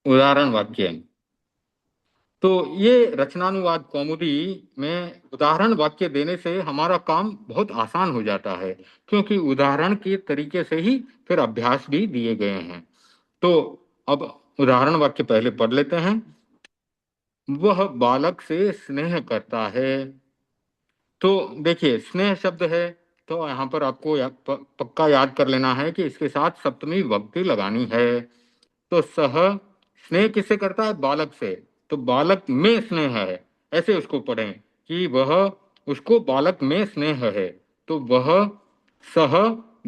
उदाहरण वाक्य। तो ये रचनानुवाद कौमुदी में उदाहरण वाक्य देने से हमारा काम बहुत आसान हो जाता है, क्योंकि उदाहरण के तरीके से ही फिर अभ्यास भी दिए गए हैं। तो अब उदाहरण वाक्य पहले पढ़ लेते हैं। वह बालक से स्नेह करता है। तो देखिए, स्नेह शब्द है तो यहाँ पर आपको पक्का याद कर लेना है कि इसके साथ सप्तमी विभक्ति लगानी है। तो सह स्नेह किससे करता है? बालक से। तो बालक में स्नेह है, ऐसे उसको पढ़ें कि वह उसको बालक में स्नेह है। तो वह सह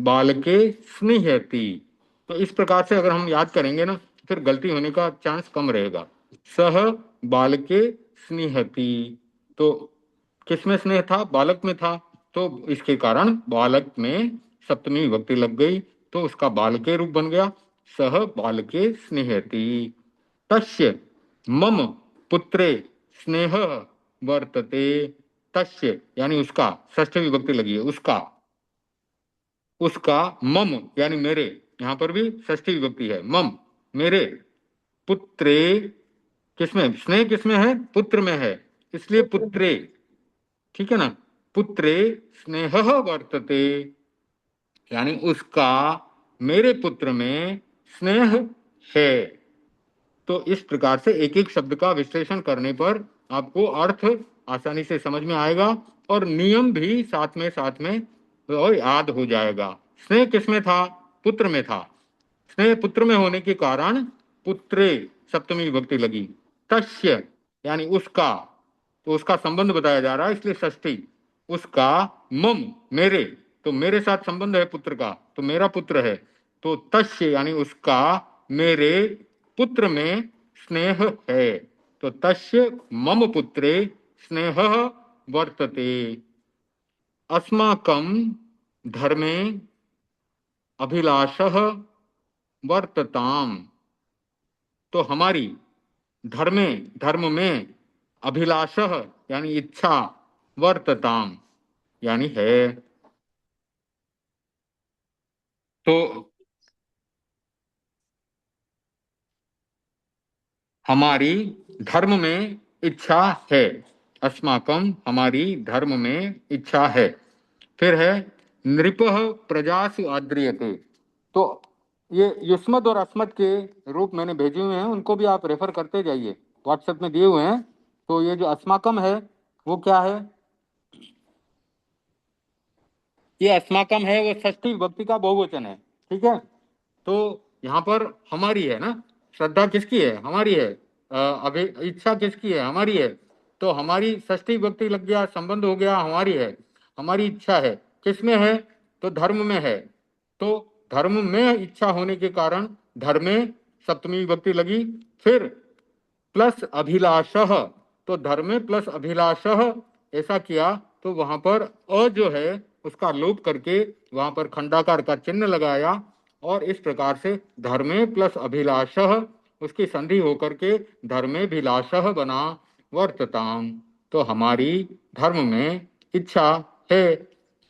बालके स्नेहति। तो इस प्रकार से अगर हम याद करेंगे ना, फिर गलती होने का चांस कम रहेगा। सह बालके स्नेहति, तो किसमें स्नेह था? बालक में था, तो इसके कारण बालक में सप्तमी विभक्ति लग गई, तो उसका बालके रूप बन गया। सह बालके स्नेहति। तस्य मम पुत्रे स्नेह वर्तते। तस्य यानी उसका, षष्ठी विभक्ति लगी है, उसका। उसका मम यानी मेरे, यहां पर भी षष्ठी विभक्ति है, मम मेरे। पुत्रे किसमें? स्नेह किसमें है? पुत्र में है, इसलिए पुत्रे। ठीक है ना? पुत्रे स्नेह वर्तते, यानी उसका मेरे पुत्र में स्नेह है। तो इस प्रकार से एक एक शब्द का विश्लेषण करने पर आपको अर्थ आसानी से समझ में आएगा और नियम भी साथ में और याद हो जाएगा। स्नेह किसमें था? पुत्र में था। स्नेह पुत्र में होने के कारण पुत्रे सप्तमी विभक्ति लगी। तस्य यानी उसका, तो उसका संबंध बताया जा रहा है, इसलिए षष्ठी। उसका मम मेरे, तो मेरे साथ संबंध है पुत्र का, तो मेरा पुत्र है। तो तस्य यानी उसका मेरे पुत्र में स्नेह है। तो तस्य मम पुत्रे स्नेह वर्तते। अस्माकं धर्मे अभिलाषः वर्तताम। तो हमारी धर्मे, धर्म में, अभिलाषः यानी इच्छा, वर्तताम यानी है। तो हमारी धर्म में इच्छा है। अस्माकम हमारी धर्म में इच्छा है। फिर है नृपः प्रजासु आद्रियते। तो ये युष्मत और अस्मत के रूप मैंने भेजे हुए हैं, उनको भी आप रेफर करते जाइए, व्हाट्सएप में दिए हुए हैं। तो ये जो अस्माकम है वो क्या है? ये अस्माकम है वो षष्ठी विभक्ति का बहुवचन है। ठीक है, तो यहाँ पर हमारी है ना, श्रद्धा किसकी है? हमारी है। अभी इच्छा किसकी है? हमारी है। तो हमारी षष्ठी विभक्ति लग गया, संबंध हो गया, हमारी है। हमारी इच्छा है, किसमें है? तो धर्म में है। तो धर्म में इच्छा होने के कारण धर्मे सप्तमी विभक्ति लगी। फिर प्लस अभिलाषः, तो धर्मे प्लस अभिलाषः ऐसा किया, तो वहां पर अ जो है उसका लोप करके वहां पर खंडाकार का चिन्ह लगाया, और इस प्रकार से धर्मे प्लस अभिलाषः उसकी संधि होकर के धर्मेभिलाषः बना। वर्तताम, तो हमारी धर्म में इच्छा है।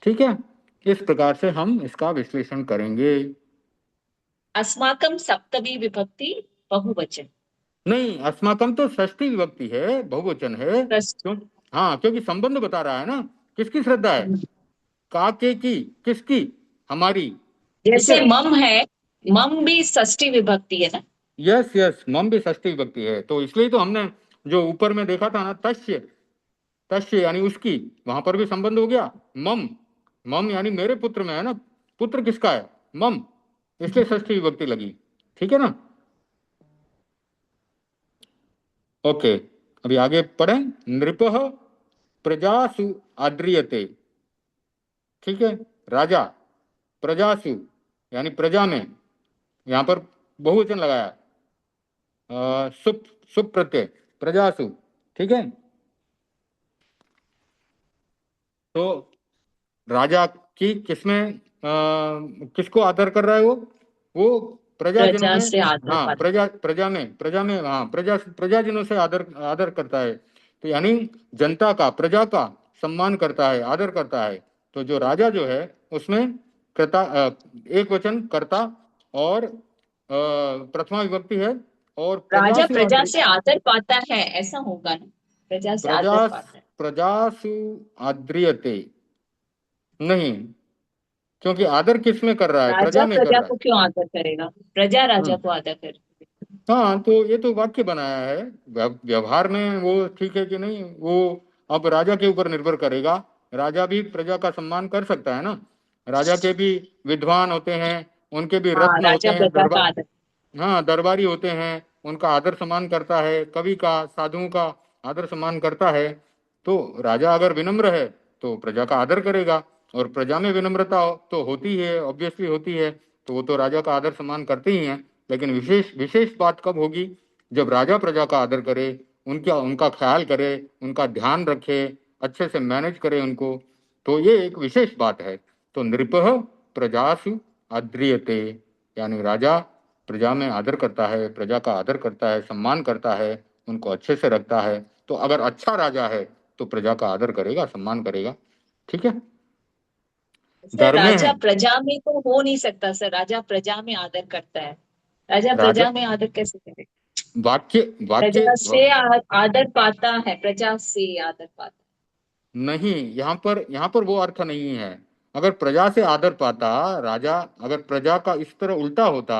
ठीक है, इस प्रकार से हम इसका विश्लेषण करेंगे। अस्माकं सप्तमी विभक्ति बहुवचन। नहीं, अस्माकम तो षष्ठी विभक्ति है, बहुवचन है। क्यों? हाँ, क्योंकि संबंध बता रहा है ना, किसकी श्रद्धा है? काके की, किसकी? हमारी। जैसे मम है, मम भी षष्ठी विभक्ति है ना? यस यस, मम भी षष्ठी विभक्ति है, तो इसलिए तो हमने जो ऊपर में देखा था ना, तस्य, तस्य यानी उसकी, वहां पर भी संबंध हो गया। मम, मम यानी मेरे पुत्र में है ना। पुत्र किसका है? मम, इसलिए षष्ठी विभक्ति लगी। ठीक है ना? ओके, अभी आगे पढ़ें। नृपः प्रजासु आद्रियते। ठीक है, राजा प्रजासु यानी प्रजा में, यहां पर बहुवचन लगाया, सुप सुप प्रत्यय, प्रजासु। ठीक है, तो राजा की किसमें किसको आदर कर रहा है? वो प्रजाजनों प्रजा में। से आदर हाँ, पाता। प्रजा में हाँ, प्रजाजनों से आदर आदर करता है। तो यानी जनता का, प्रजा का सम्मान करता है, आदर करता है। तो जो राजा जो है उसमें कर्ता, एक वचन कर्ता, और प्रथमा विभक्ति है, और राजा प्रजासु प्रजा आद्रि, से आदर पाता है, ऐसा होगा ना? प्रजा से प्रजा आदर पाता है। प्रजासु आद्रियते नहीं, क्योंकि आदर किस में कर रहा है? राजा प्रजा में कर प्रजा रहा है। को क्यों आदर करेगा? प्रजा राजा हम्म, को आदर करेगी। हाँ, तो ये तो वाक्य बनाया है। व्यवहार में वो ठीक है कि नहीं, वो अब राजा के ऊपर निर्भर करेगा। राजा भी प्रजा का सम्मान कर सकता है ना। राजा के भी विद्वान होते हैं, उनके भी हाँ, रत्न होते राजा हैं, प्रजा का आदर। हाँ, दरबारी होते हैं, उनका आदर सम्मान करता है। कवि का, साधुओं का आदर सम्मान करता है। तो राजा अगर विनम्र है तो प्रजा का आदर करेगा, और प्रजा में विनम्रता तो होती है, ऑब्वियसली होती है, तो वो तो राजा का आदर सम्मान करते ही हैं। लेकिन विशेष विशेष बात कब होगी? जब राजा प्रजा का आदर करे, उनका उनका ख्याल करे, उनका ध्यान रखे, अच्छे से मैनेज करे उनको, तो ये एक विशेष बात है। तो नृपः प्रजासु आद्रियते, यानी राजा प्रजा में आदर करता है, प्रजा का आदर करता है, सम्मान करता है, उनको अच्छे से रखता है। तो अगर अच्छा राजा है तो प्रजा का आदर करेगा, सम्मान करेगा। ठीक है, सर, धर्म है। राजा प्रजा में तो हो नहीं सकता सर, राजा प्रजा में आदर करता है। राजा राजा, प्रजा में आदर कैसे करे? वाक्य वाक्य प्रजा से आदर पाता है, प्रजा से आदर पाता नहीं, यहाँ पर वो अर्थ नहीं है। अगर प्रजा से आदर पाता राजा, अगर प्रजा का इस तरह उल्टा होता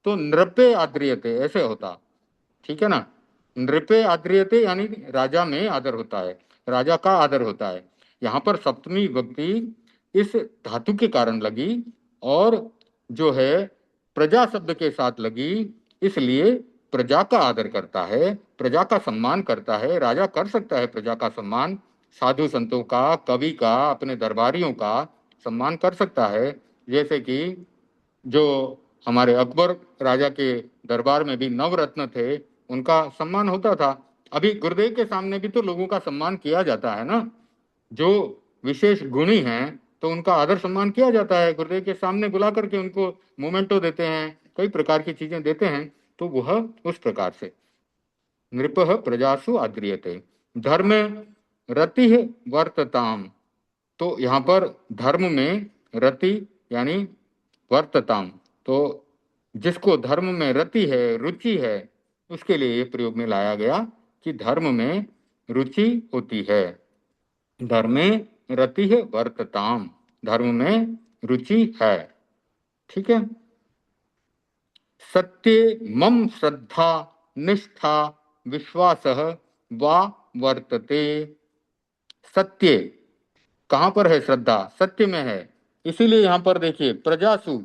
तो नृपे आद्रियते ऐसे होता। ठीक है ना? नृपे आद्रियते यानी राजा में आदर होता है, राजा का आदर होता है। यहाँ पर सप्तमी विभक्ति इस धातु के कारण लगी, और जो है प्रजा शब्द के साथ लगी, इसलिए प्रजा का आदर करता है, प्रजा का सम्मान करता है। राजा कर सकता है प्रजा का सम्मान, साधु संतों का, कवि का, अपने दरबारियों का सम्मान कर सकता है। जैसे कि जो हमारे अकबर राजा के दरबार में भी नवरत्न थे, उनका सम्मान होता था। अभी गुरुदेव के सामने भी तो लोगों का सम्मान किया जाता है ना। जो विशेष गुणी हैं तो उनका आदर सम्मान किया जाता है, गुरुदेव के सामने बुला करके उनको मोमेंटो देते हैं, कई प्रकार की चीजें देते हैं। तो वह उस प्रकार से नृपः प्रजासु आद्रियते। धर्म रति वर्तताम, तो यहाँ पर धर्म में रति यानी वर्तताम, तो जिसको धर्म में रति है, रुचि है, उसके लिए ये प्रयोग में लाया गया कि धर्म में रुचि होती है। धर्मे रति है वर्तताम, धर्म में रुचि है। ठीक है, सत्ये मम श्रद्धा निष्ठा विश्वासः वा वर्तते। सत्य, कहां पर है श्रद्धा? सत्य में है। इसीलिए यहां पर देखिए, प्रजासु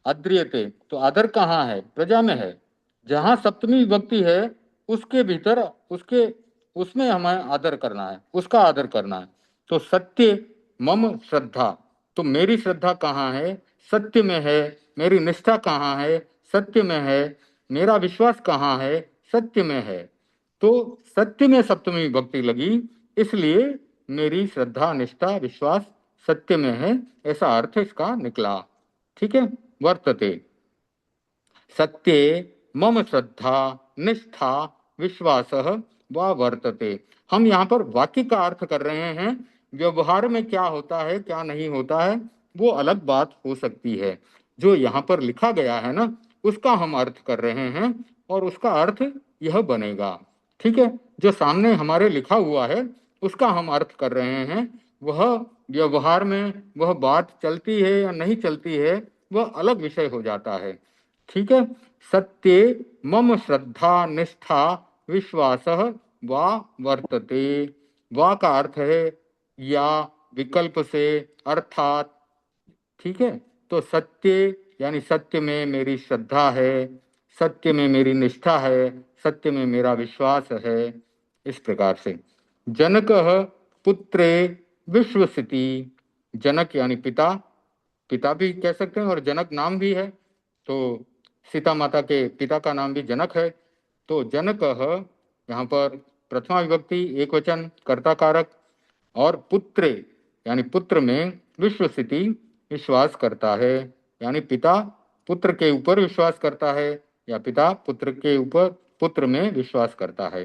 आद्रियते, तो आदर कहाँ है? प्रजा में है। जहां सप्तमी विभक्ति है उसके भीतर, उसके उसमें हमें आदर करना है, उसका आदर करना है। तो सत्य मम श्रद्धा, तो मेरी श्रद्धा कहाँ है? सत्य में है। मेरी निष्ठा कहाँ है? सत्य में है। मेरा विश्वास कहाँ है? सत्य में है। तो सत्य में सप्तमी विभक्ति लगी, इसलिए मेरी श्रद्धा निष्ठा विश्वास सत्य में है, ऐसा अर्थ इसका निकला। ठीक है, वर्तते, सत्ये मम श्रद्धा निष्ठा विश्वास व वर्तते। हम यहाँ पर वाक्य का अर्थ कर रहे हैं, व्यवहार में क्या होता है क्या नहीं होता है वो अलग बात हो सकती है। जो यहाँ पर लिखा गया है ना, उसका हम अर्थ कर रहे हैं, और उसका अर्थ यह बनेगा। ठीक है, जो सामने हमारे लिखा हुआ है उसका हम अर्थ कर रहे हैं। वह व्यवहार में वह बात चलती है या नहीं चलती है, वह अलग विषय हो जाता है। ठीक है, सत्ये मम श्रद्धा निष्ठा विश्वास वा वर्तते। वा का अर्थ है या, विकल्प से, अर्थात। ठीक है, तो सत्य यानी सत्य में मेरी श्रद्धा है, सत्य में मेरी निष्ठा है, सत्य में मेरा विश्वास है। इस प्रकार से जनक पुत्रे विश्वसिति, जनक यानी पिता, पिता भी कह सकते हैं और जनक नाम भी है, तो सीता माता के पिता का नाम भी जनक है। तो जनक यहाँ पर प्रथमा विभक्ति एक वचन कर्ता कारक, और पुत्रे यानी पुत्र में विश्वसिति विश्वास करता है, यानी पिता पुत्र के ऊपर विश्वास करता है या पिता पुत्र के ऊपर पुत्र में विश्वास करता है।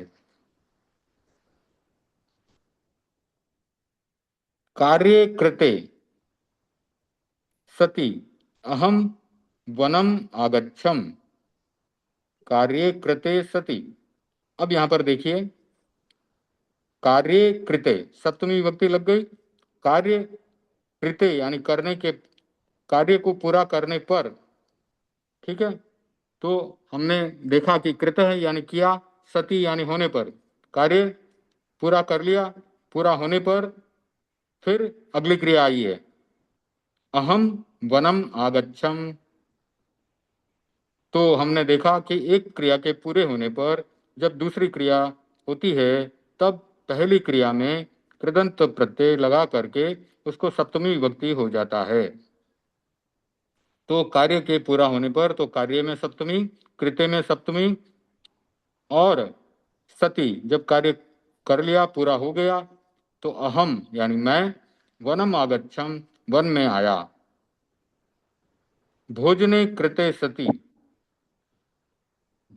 कार्ये कृते सति अहम वनम आगच्छम, कार्ये कृते सति। अब यहां पर देखिए कार्य कृते सप्तमी विभक्ति लग गई, कार्य कृते यानी करने के, कार्य को पूरा करने पर, ठीक है। तो हमने देखा कि कृत है यानी किया, सती यानी होने पर, कार्य पूरा कर लिया, पूरा होने पर फिर अगली क्रिया आई है अहम वनम आगच्छम। तो हमने देखा कि एक क्रिया के पूरे होने पर जब दूसरी क्रिया होती है तब पहली क्रिया में कृदंत प्रत्यय लगा करके उसको सप्तमी विभक्ति हो जाता है। तो कार्य के पूरा होने पर तो कार्य में सप्तमी, कृत्य में सप्तमी, और सती जब कार्य कर लिया पूरा हो गया तो अहम यानी मैं, वनम आगच्छम वन में आया। भोजने कृते सति,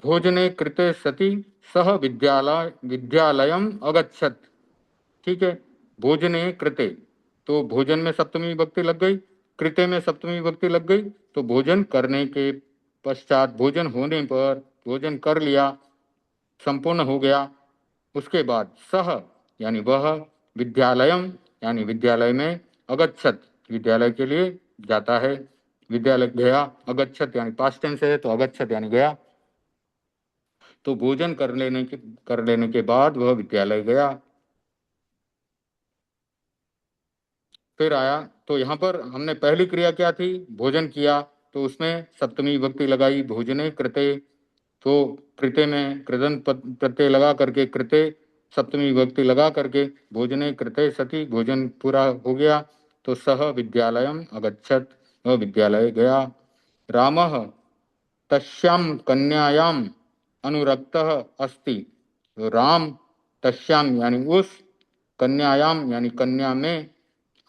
भोजने कृते सति सह विद्यालयम अगच्छत, ठीक है। भोजने कृते, तो भोजन में सप्तमी विभक्ति लग गई, कृते में सप्तमी विभक्ति लग गई, तो भोजन करने के पश्चात, भोजन होने पर, भोजन कर लिया, संपूर्ण हो गया, उसके बाद सह यानी वह, विद्यालयम यानी विद्यालय में, अगच्छत विद्यालय के लिए जाता है, विद्यालय गया, अगच्छत यानी पास्ट टेंस है तो अगच्छत यानी गया। तो भोजन कर लेने के बाद वह विद्यालय गया, फिर आया। तो यहाँ पर हमने पहली क्रिया क्या थी, भोजन किया, तो उसमें सप्तमी विभक्ति लगाई भोजने कृते, तो कृते में कृदन प्रत्यय लगा करके कृते सप्तमी विभक्ति लगा करके भोजने कृते सति भोजन पूरा हो गया, तो सह विद्यालयम अगच्छत वह विद्यालय गया। रामः तस्याम कन्यायाम अनुरक्तः अस्ति, तो राम तस्याम यानी उस, कन्यायाम यानी कन्या में,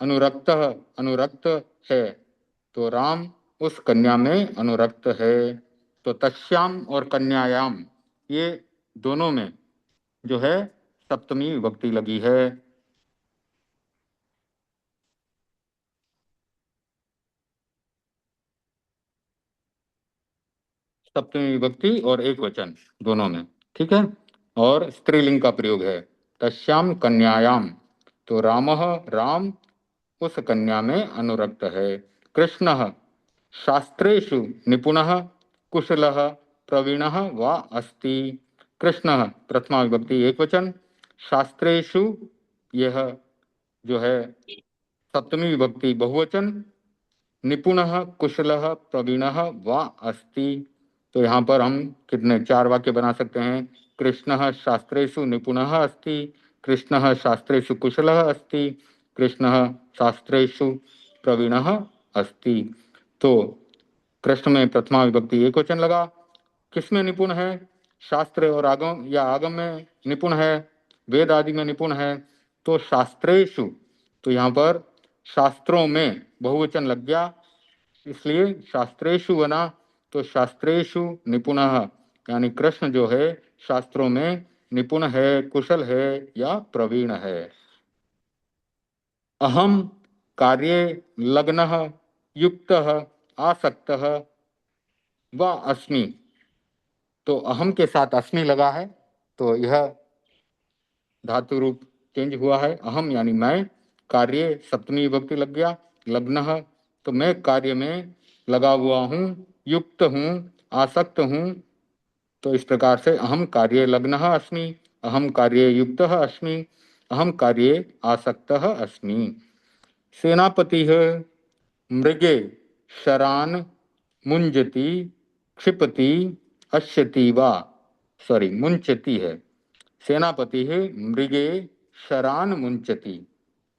अनुरक्तः अनुरक्त है, तो राम उस कन्या में अनुरक्त है। तो तस्याम और कन्यायाम ये दोनों में जो है सप्तमी विभक्ति लगी है। सप्तमी विभक्ति और एक वचन दोनों में, ठीक है। और स्त्रीलिंग का प्रयोग है तस्याम कन्यायाम, तो रामः राम उस कन्या में अनुरक्त है। कृष्णः शास्त्रेषु निपुणः कुशलः प्रवीणः वा अस्ति। कृष्णः प्रथमा विभक्ति एक वचन, शास्त्रेषु यह जो है सप्तमी विभक्ति बहुवचन, निपुणः कुशलः प्रवीणः वा अस्ति। तो यहाँ पर हम कितने चार वाक्य बना सकते हैं, कृष्णः शास्त्रेषु निपुणः अस्ति, कृष्णः शास्त्रेषु कुशलः अस्ति, कृष्णः शास्त्रेषु प्रवीणः अस्ति। तो कृष्ण में प्रथमा विभक्ति एक वचन लगा, किसमें निपुण है, शास्त्र और आगम या आगम में निपुण है, वेद आदि में निपुण है, तो शास्त्रेषु, तो यहाँ पर शास्त्रों में बहुवचन लग गया, इसलिए शास्त्रेषु बना। तो शास्त्रेषु निपुणः यानी कृष्ण जो है शास्त्रों में निपुण है, कुशल है या प्रवीण है। अहम कार्ये लग्नः युक्तः आसक्तः व अस्मि, तो अहम के साथ अस्मि लगा है, तो यह धातु रूप चेंज हुआ है, अहम यानी मैं, कार्य सप्तमी विभक्ति लग गया, लग्नः तो मैं कार्य में लगा हुआ हूँ, युक्त हूँ, आसक्त हूँ, तो इस प्रकार से अहम कार्ये लग्नः अस्मि, अहम कार्ये युक्तः अस्मि, अहम कार्ये आसक्तः अस्मि। सेनापतिः मृगे शरान मुंजति, क्षिपति, अश्यति वा, सॉरी मुंचति है। सेनापति है मृगे शरान मुंचति।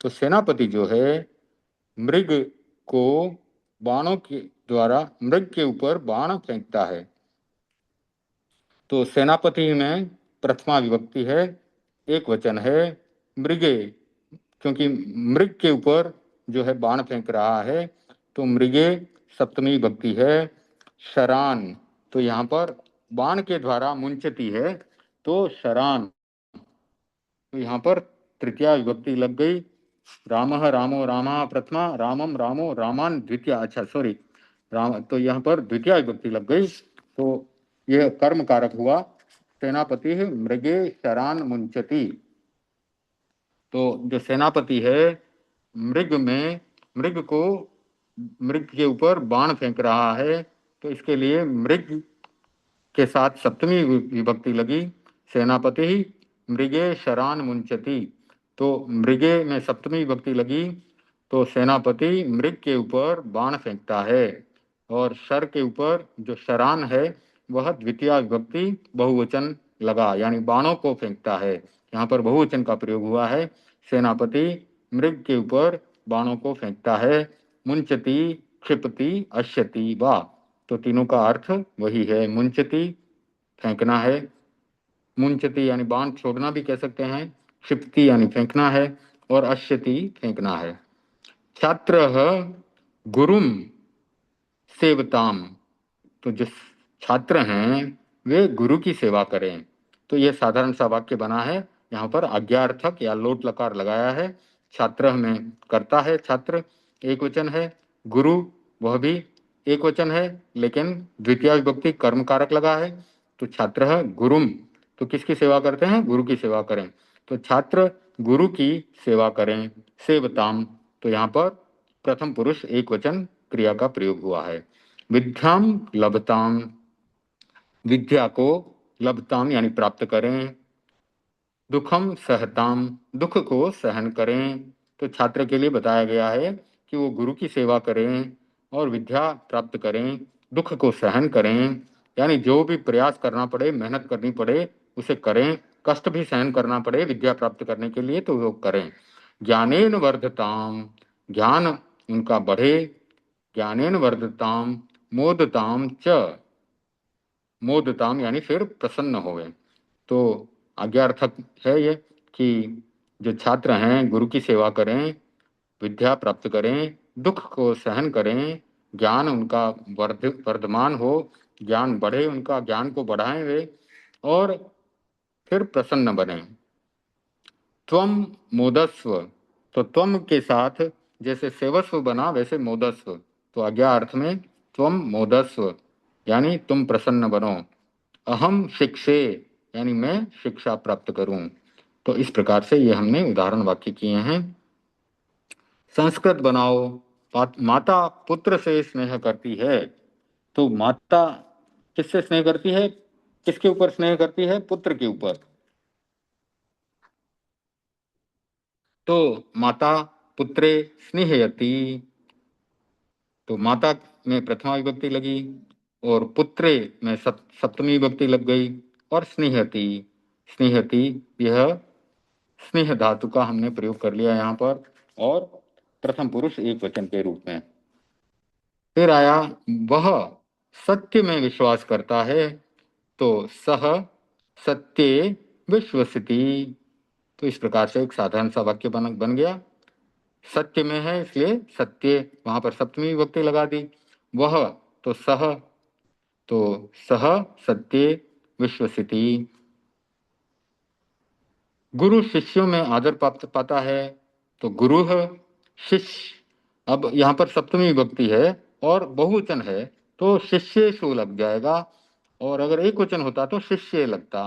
तो सेनापति जो है मृग को बाणों के द्वारा मृग के ऊपर बाण फेंकता है। तो सेनापति में प्रथमा विभक्ति है, एक वचन है। मृगे, क्योंकि मृग के ऊपर जो है बाण फेंक रहा है, तो मृगे सप्तमी विभक्ति है। शरान, तो यहाँ पर बाण के द्वारा मुंचती है, तो शरान, तो यहाँ पर तृतीया विभक्ति लग गई। रामः रामो रामा प्रथमा, रामम रामो रामान द्वितीया, अच्छा सॉरी राम, तो यहाँ पर द्वितीया विभक्ति लग गई, तो यह कर्म कारक हुआ। सेनापति मृगे शरान मुंचति। तो जो सेनापति है मृग में, मृग को, मृग के ऊपर बाण फेंक रहा है, तो इसके लिए मृग के साथ सप्तमी विभक्ति लगी। सेनापति मृगे शरान मुंचति, तो मृगे में सप्तमी विभक्ति लगी, तो सेनापति मृग के ऊपर बाण फेंकता है। और शर के ऊपर जो शरान है वह द्वितीय विभक्ति बहुवचन लगा, यानी बाणों को फेंकता है। यहाँ पर बहुवचन का प्रयोग हुआ है। सेनापति मृग के ऊपर बाणों को फेंकता है। मुंचति, क्षिपति, अश्यति वा, तो तीनों का अर्थ वही है। मुंचति फेंकना है, मुंचति यानी बाण छोड़ना भी कह सकते हैं, क्षिपति यानी फेंकना है, और अश्यति फेंकना है। छात्र गुरुम सेवताम, तो जो छात्र हैं वे गुरु की सेवा करें। तो यह साधारण सा वाक्य बना है। यहाँ पर आज्ञार्थक या लोट लकार लगाया है। छात्र में करता है, छात्र एक वचन है, गुरु वह भी एक वचन है, लेकिन द्वितीय विभक्ति कर्म कारक लगा है। तो छात्र गुरुम, तो किसकी सेवा करते हैं? गुरु की सेवा करें। तो छात्र गुरु की सेवा करें। सेवताम, तो यहाँ पर प्रथम पुरुष एक वचन क्रिया का प्रयोग हुआ है। विद्याम लभताम, विद्या को लभताम यानी प्राप्त करें। दुखम सहताम, दुख को सहन करें। तो छात्र के लिए बताया गया है कि वो गुरु की सेवा करें और विद्या प्राप्त करें, दुख को सहन करें, यानी जो भी प्रयास करना पड़े, मेहनत करनी पड़े उसे करें, कष्ट भी सहन करना पड़े विद्या प्राप्त करने के लिए तो वो करें। ज्ञानेन वर्धताम, ज्ञान उनका बढ़े। ज्ञानेन वर्धताम मोदताम च, मोदताम यानी फिर प्रसन्न होवे। तो आज्ञार्थक है ये कि जो छात्र हैं गुरु की सेवा करें, विद्या प्राप्त करें, दुख को सहन करें, ज्ञान उनका वर्धमान हो, ज्ञान बढ़े, उनका ज्ञान को बढ़ाएं वे, और फिर प्रसन्न बने। त्वम मोदस्व, तो त्वम के साथ जैसे सेवस्व बना वैसे मोदस्व, तो आज्ञा अर्थ में त्वम मोदस्व यानी तुम प्रसन्न बनो। अहम शिक्षे, यानी मैं शिक्षा प्राप्त करूं। तो इस प्रकार से ये हमने उदाहरण वाक्य किए हैं। संस्कृत बनाओ। माता पुत्र से स्नेह करती है। तो माता किससे स्नेह करती है? किसके ऊपर स्नेह करती है? पुत्र के ऊपर। तो माता पुत्रे स्नेहयति, तो माता में प्रथमा विभक्ति लगी और पुत्रे में सप्तमी विभक्ति लग गई, और स्नेहयति, स्नेहयति यह स्नेह धातु का हमने प्रयोग कर लिया यहाँ पर, और प्रथम पुरुष एक वचन के रूप में। फिर आया वह सत्य में विश्वास करता है, तो सह सत्ये विश्वसिति। तो इस प्रकार से एक साधारण सा वाक्य बन गया। सत्य में है इसलिए सत्य, वहां पर सप्तमी विभक्ति लगा दी। वह, तो सह, तो सह सत्ये विश्वसिति। गुरु शिष्यों में आदर प्राप्त पाता है, तो गुरु शिष्य, अब यहाँ पर सप्तमी विभक्ति है और बहुवचन है तो शिष्येषु लग जाएगा, और अगर एक वचन होता तो शिष्य लगता।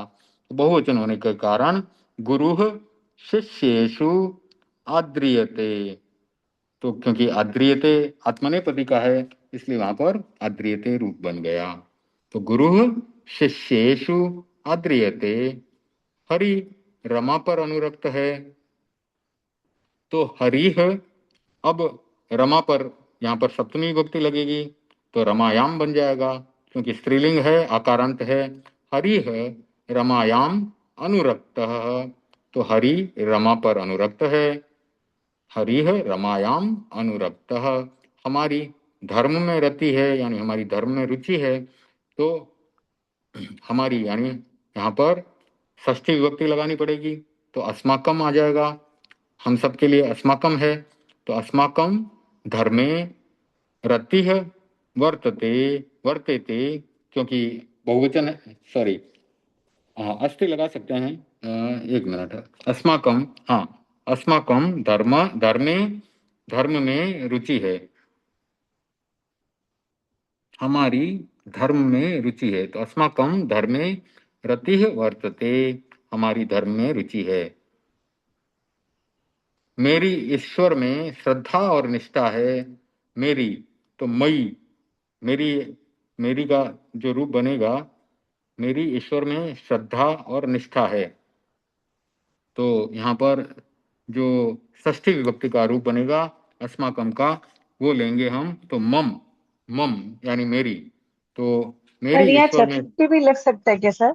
बहुवचन होने के कारण गुरु शिष्येषु आद्रियते, तो क्योंकि आद्रियते आत्मनेपदी का है इसलिए वहां पर आद्रियते रूप बन गया। तो गुरु शिष्येषु आद्रियते। हरि रमा पर अनुरक्त है, तो हरिह, अब रमा पर यहाँ पर सप्तमी विभक्ति लगेगी, तो रमायाम बन जाएगा, क्योंकि स्त्रीलिंग है, आकारांत है। हरिः रमायाम अनुरक्तः, तो हरि रमा पर अनुरक्त है। हरिः रमायाम अनुरक्तः, हमारी धर्म में रति है, यानी हमारी धर्म में रुचि है। तो हमारी यानी यहाँ पर षष्ठी विभक्ति लगानी पड़ेगी, तो अस्माकम आ जाएगा। हम सबके लिए अस्माकम है, तो अस्माकम धर्मे रतिः वर्तते, वर्तेते, क्योंकि बहुवचन है, सॉरी, हाँ अस्थि लगा सकते हैं। एक मिनट, अस्माकम, हाँ अस्माकम धर्म, धर्मे, धर्म में रुचि है, हमारी धर्म में रुचि है, तो अस्माकम धर्मे रतिः वर्तते, हमारी धर्म में रुचि है। मेरी ईश्वर में श्रद्धा और निष्ठा है। मेरी, तो मई, मेरी, मेरी का जो रूप बनेगा, मेरी ईश्वर में श्रद्धा और निष्ठा है, तो यहाँ पर जो षष्ठी विभक्ति का रूप बनेगा अस्माकम का, वो लेंगे हम, तो मम, मम यानी मेरी, तो मेरी सर यहाँ ईश्वर में चतुर्थी भी लग सकता है क्या सर?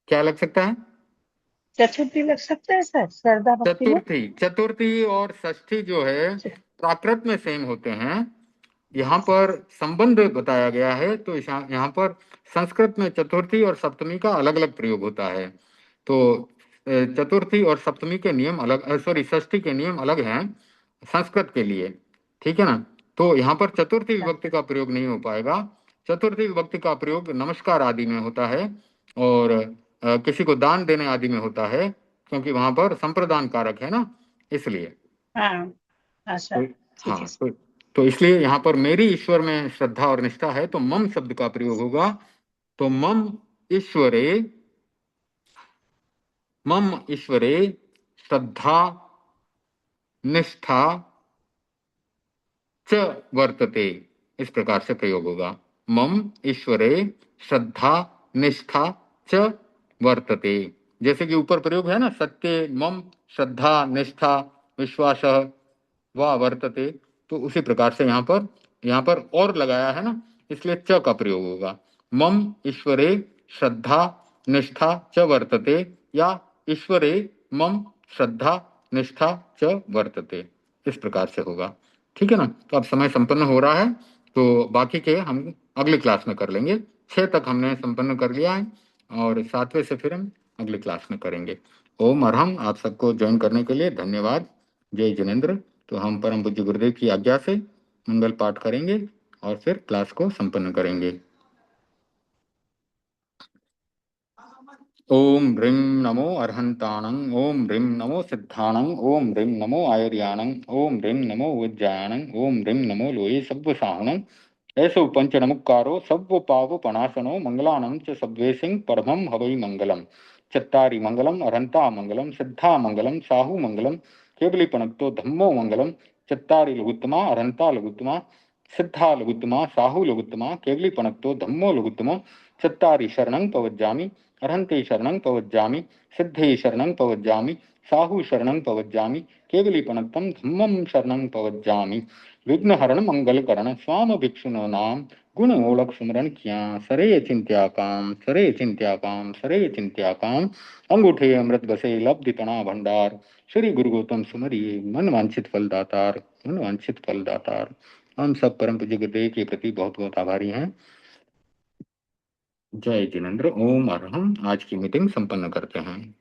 क्या लग सकता है? चतुर्थी लग सकता है सर श्रद्धा भक्ति में? चतुर्थी, चतुर्थी और षष्ठी जो है प्राकृत में सेम होते हैं, यहाँ पर संबंध बताया गया है, तो यहाँ पर संस्कृत में चतुर्थी और सप्तमी का अलग अलग प्रयोग होता है। तो चतुर्थी और सप्तमी के नियम अलग, सॉरी षष्ठी के नियम अलग हैं संस्कृत के लिए, ठीक है ना। तो यहाँ पर चतुर्थी विभक्ति का प्रयोग नहीं हो पाएगा। चतुर्थी विभक्ति का प्रयोग नमस्कार आदि में होता है, और किसी को दान देने आदि में होता है, क्योंकि वहां पर संप्रदान कारक है ना, इसलिए। हाँ हाँ सर, तो ठीक हाँ, है सर। तो इसलिए यहाँ पर मेरी ईश्वर में श्रद्धा और निष्ठा है, तो मम शब्द का प्रयोग होगा। तो मम ईश्वरे, मम ईश्वरे श्रद्धा निष्ठा च वर्तते, इस प्रकार से प्रयोग होगा। मम ईश्वरे श्रद्धा निष्ठा च वर्तते, जैसे कि ऊपर प्रयोग है ना, सत्य मम श्रद्धा निष्ठा विश्वास वा वर्तते, तो उसी प्रकार से यहाँ पर और लगाया है ना, इसलिए च का प्रयोग होगा। मम ईश्वरे श्रद्धा निष्ठा च वर्तते, या ईश्वरे मम श्रद्धा निष्ठा च वर्तते, इस प्रकार से होगा, ठीक है ना। तो अब समय संपन्न हो रहा है, तो बाकी के हम अगली क्लास में कर लेंगे। 6 तक हमने संपन्न कर लिया है, और 7वें से फिर हम अगली क्लास में करेंगे। ओम अरहम, आप सबको ज्वाइन करने के लिए धन्यवाद। जय जिनेन्द्र। तो हम परम पूज्य गुरुदेव की आज्ञा से मंगल पाठ करेंगे और फिर क्लास को संपन्न करेंगे। ओम ह्रीं नमो अर्हंताणं, ओम ह्रीं नमो सिद्धाणं, ओम ह्रीं नमो आयुर्याणं, ओम ह्रीं नमो उज्जायणं, ओम ह्रीं नमो लोये सब्वसाहणं, ऐसो पंच नमुक्कारो सब्व पाव पणासनो मंगलानं च सब्वेसिं परमं हवै मंगलम। चत्तारि मंगलम अरहंता मंगलम, सिद्धा मंगलम, साहू मंगलम, केवली पणक्तो धम्मो मंगलम। चत्तारि लघुत्तमा अरहंता लघुत्तमा, सिद्धा लघुत्तमा, साहू लघुत्तमा, केवली पणक्तो धम्मो लघुत्तमो। चत्तारि शरणं पवज्जामि, अरहन्ते शरणं पवज्जामि, सिद्धे शरणं पवज्जामि, साहू शरणं पवज्जामि, केवली पणक्तं धम्मं शरणं पवज्जामि। विघ्नहरण मंगलकरण स्वाम भिक्षुनो नाम, गुण ओळख सुमरण किया सरे चिंत्या काम, सरे चिंत्या काम, सरे चिंत्या काम। अंगूठे अमृत बसे लब्धि तना भंडार, श्री गुरु गौतम सुमरिये मन वांछित फल दातार, मन वांछित फल दातार। हम सब परम पूज्य गुरुदेव के प्रति बहुत बहुत आभारी हैं। जय जिनेन्द्र। ओम अरहम। आज की मीटिंग संपन्न करते हैं।